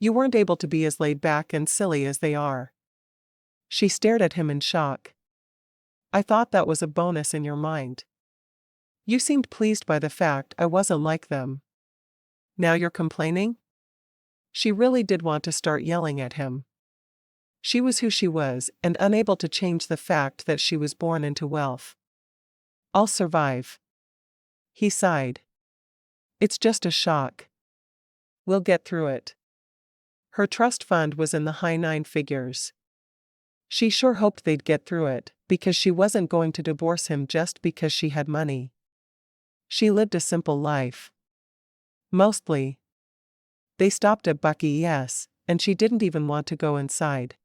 You weren't able to be as laid back and silly as they are. She stared at him in shock. I thought that was a bonus in your mind. You seemed pleased by the fact I wasn't like them. Now you're complaining? She really did want to start yelling at him. She was who she was, and unable to change the fact that she was born into wealth. I'll survive. He sighed. It's just a shock. We'll get through it. Her trust fund was in the high 9 figures. She sure hoped they'd get through it, because she wasn't going to divorce him just because she had money. She lived a simple life. Mostly. They stopped at Buc-ee's, and she didn't even want to go inside.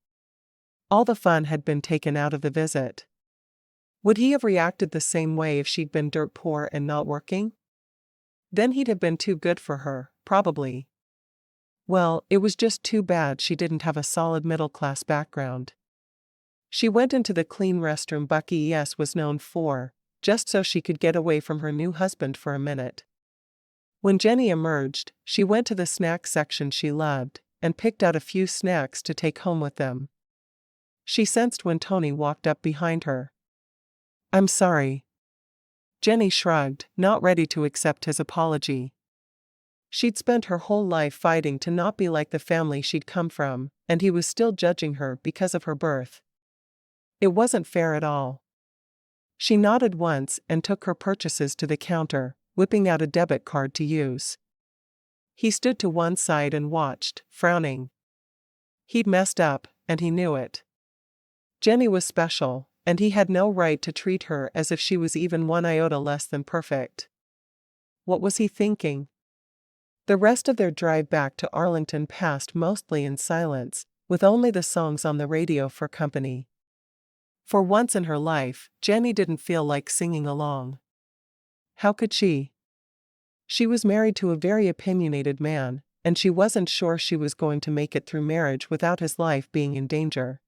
All the fun had been taken out of the visit. Would he have reacted the same way if she'd been dirt poor and not working? Then he'd have been too good for her, probably. Well, it was just too bad she didn't have a solid middle-class background. She went into the clean restroom Buc-ee's was known for, just so she could get away from her new husband for a minute. When Jenni emerged, she went to the snack section she loved, and picked out a few snacks to take home with them. She sensed when Tony walked up behind her. I'm sorry. Jenni shrugged, not ready to accept his apology. She'd spent her whole life fighting to not be like the family she'd come from, and he was still judging her because of her birth. It wasn't fair at all. She nodded once and took her purchases to the counter, whipping out a debit card to use. He stood to one side and watched, frowning. He'd messed up, and he knew it. Jenni was special, and he had no right to treat her as if she was even one iota less than perfect. What was he thinking? The rest of their drive back to Arlington passed mostly in silence, with only the songs on the radio for company. For once in her life, Jenni didn't feel like singing along. How could she? She was married to a very opinionated man, and she wasn't sure she was going to make it through marriage without his life being in danger.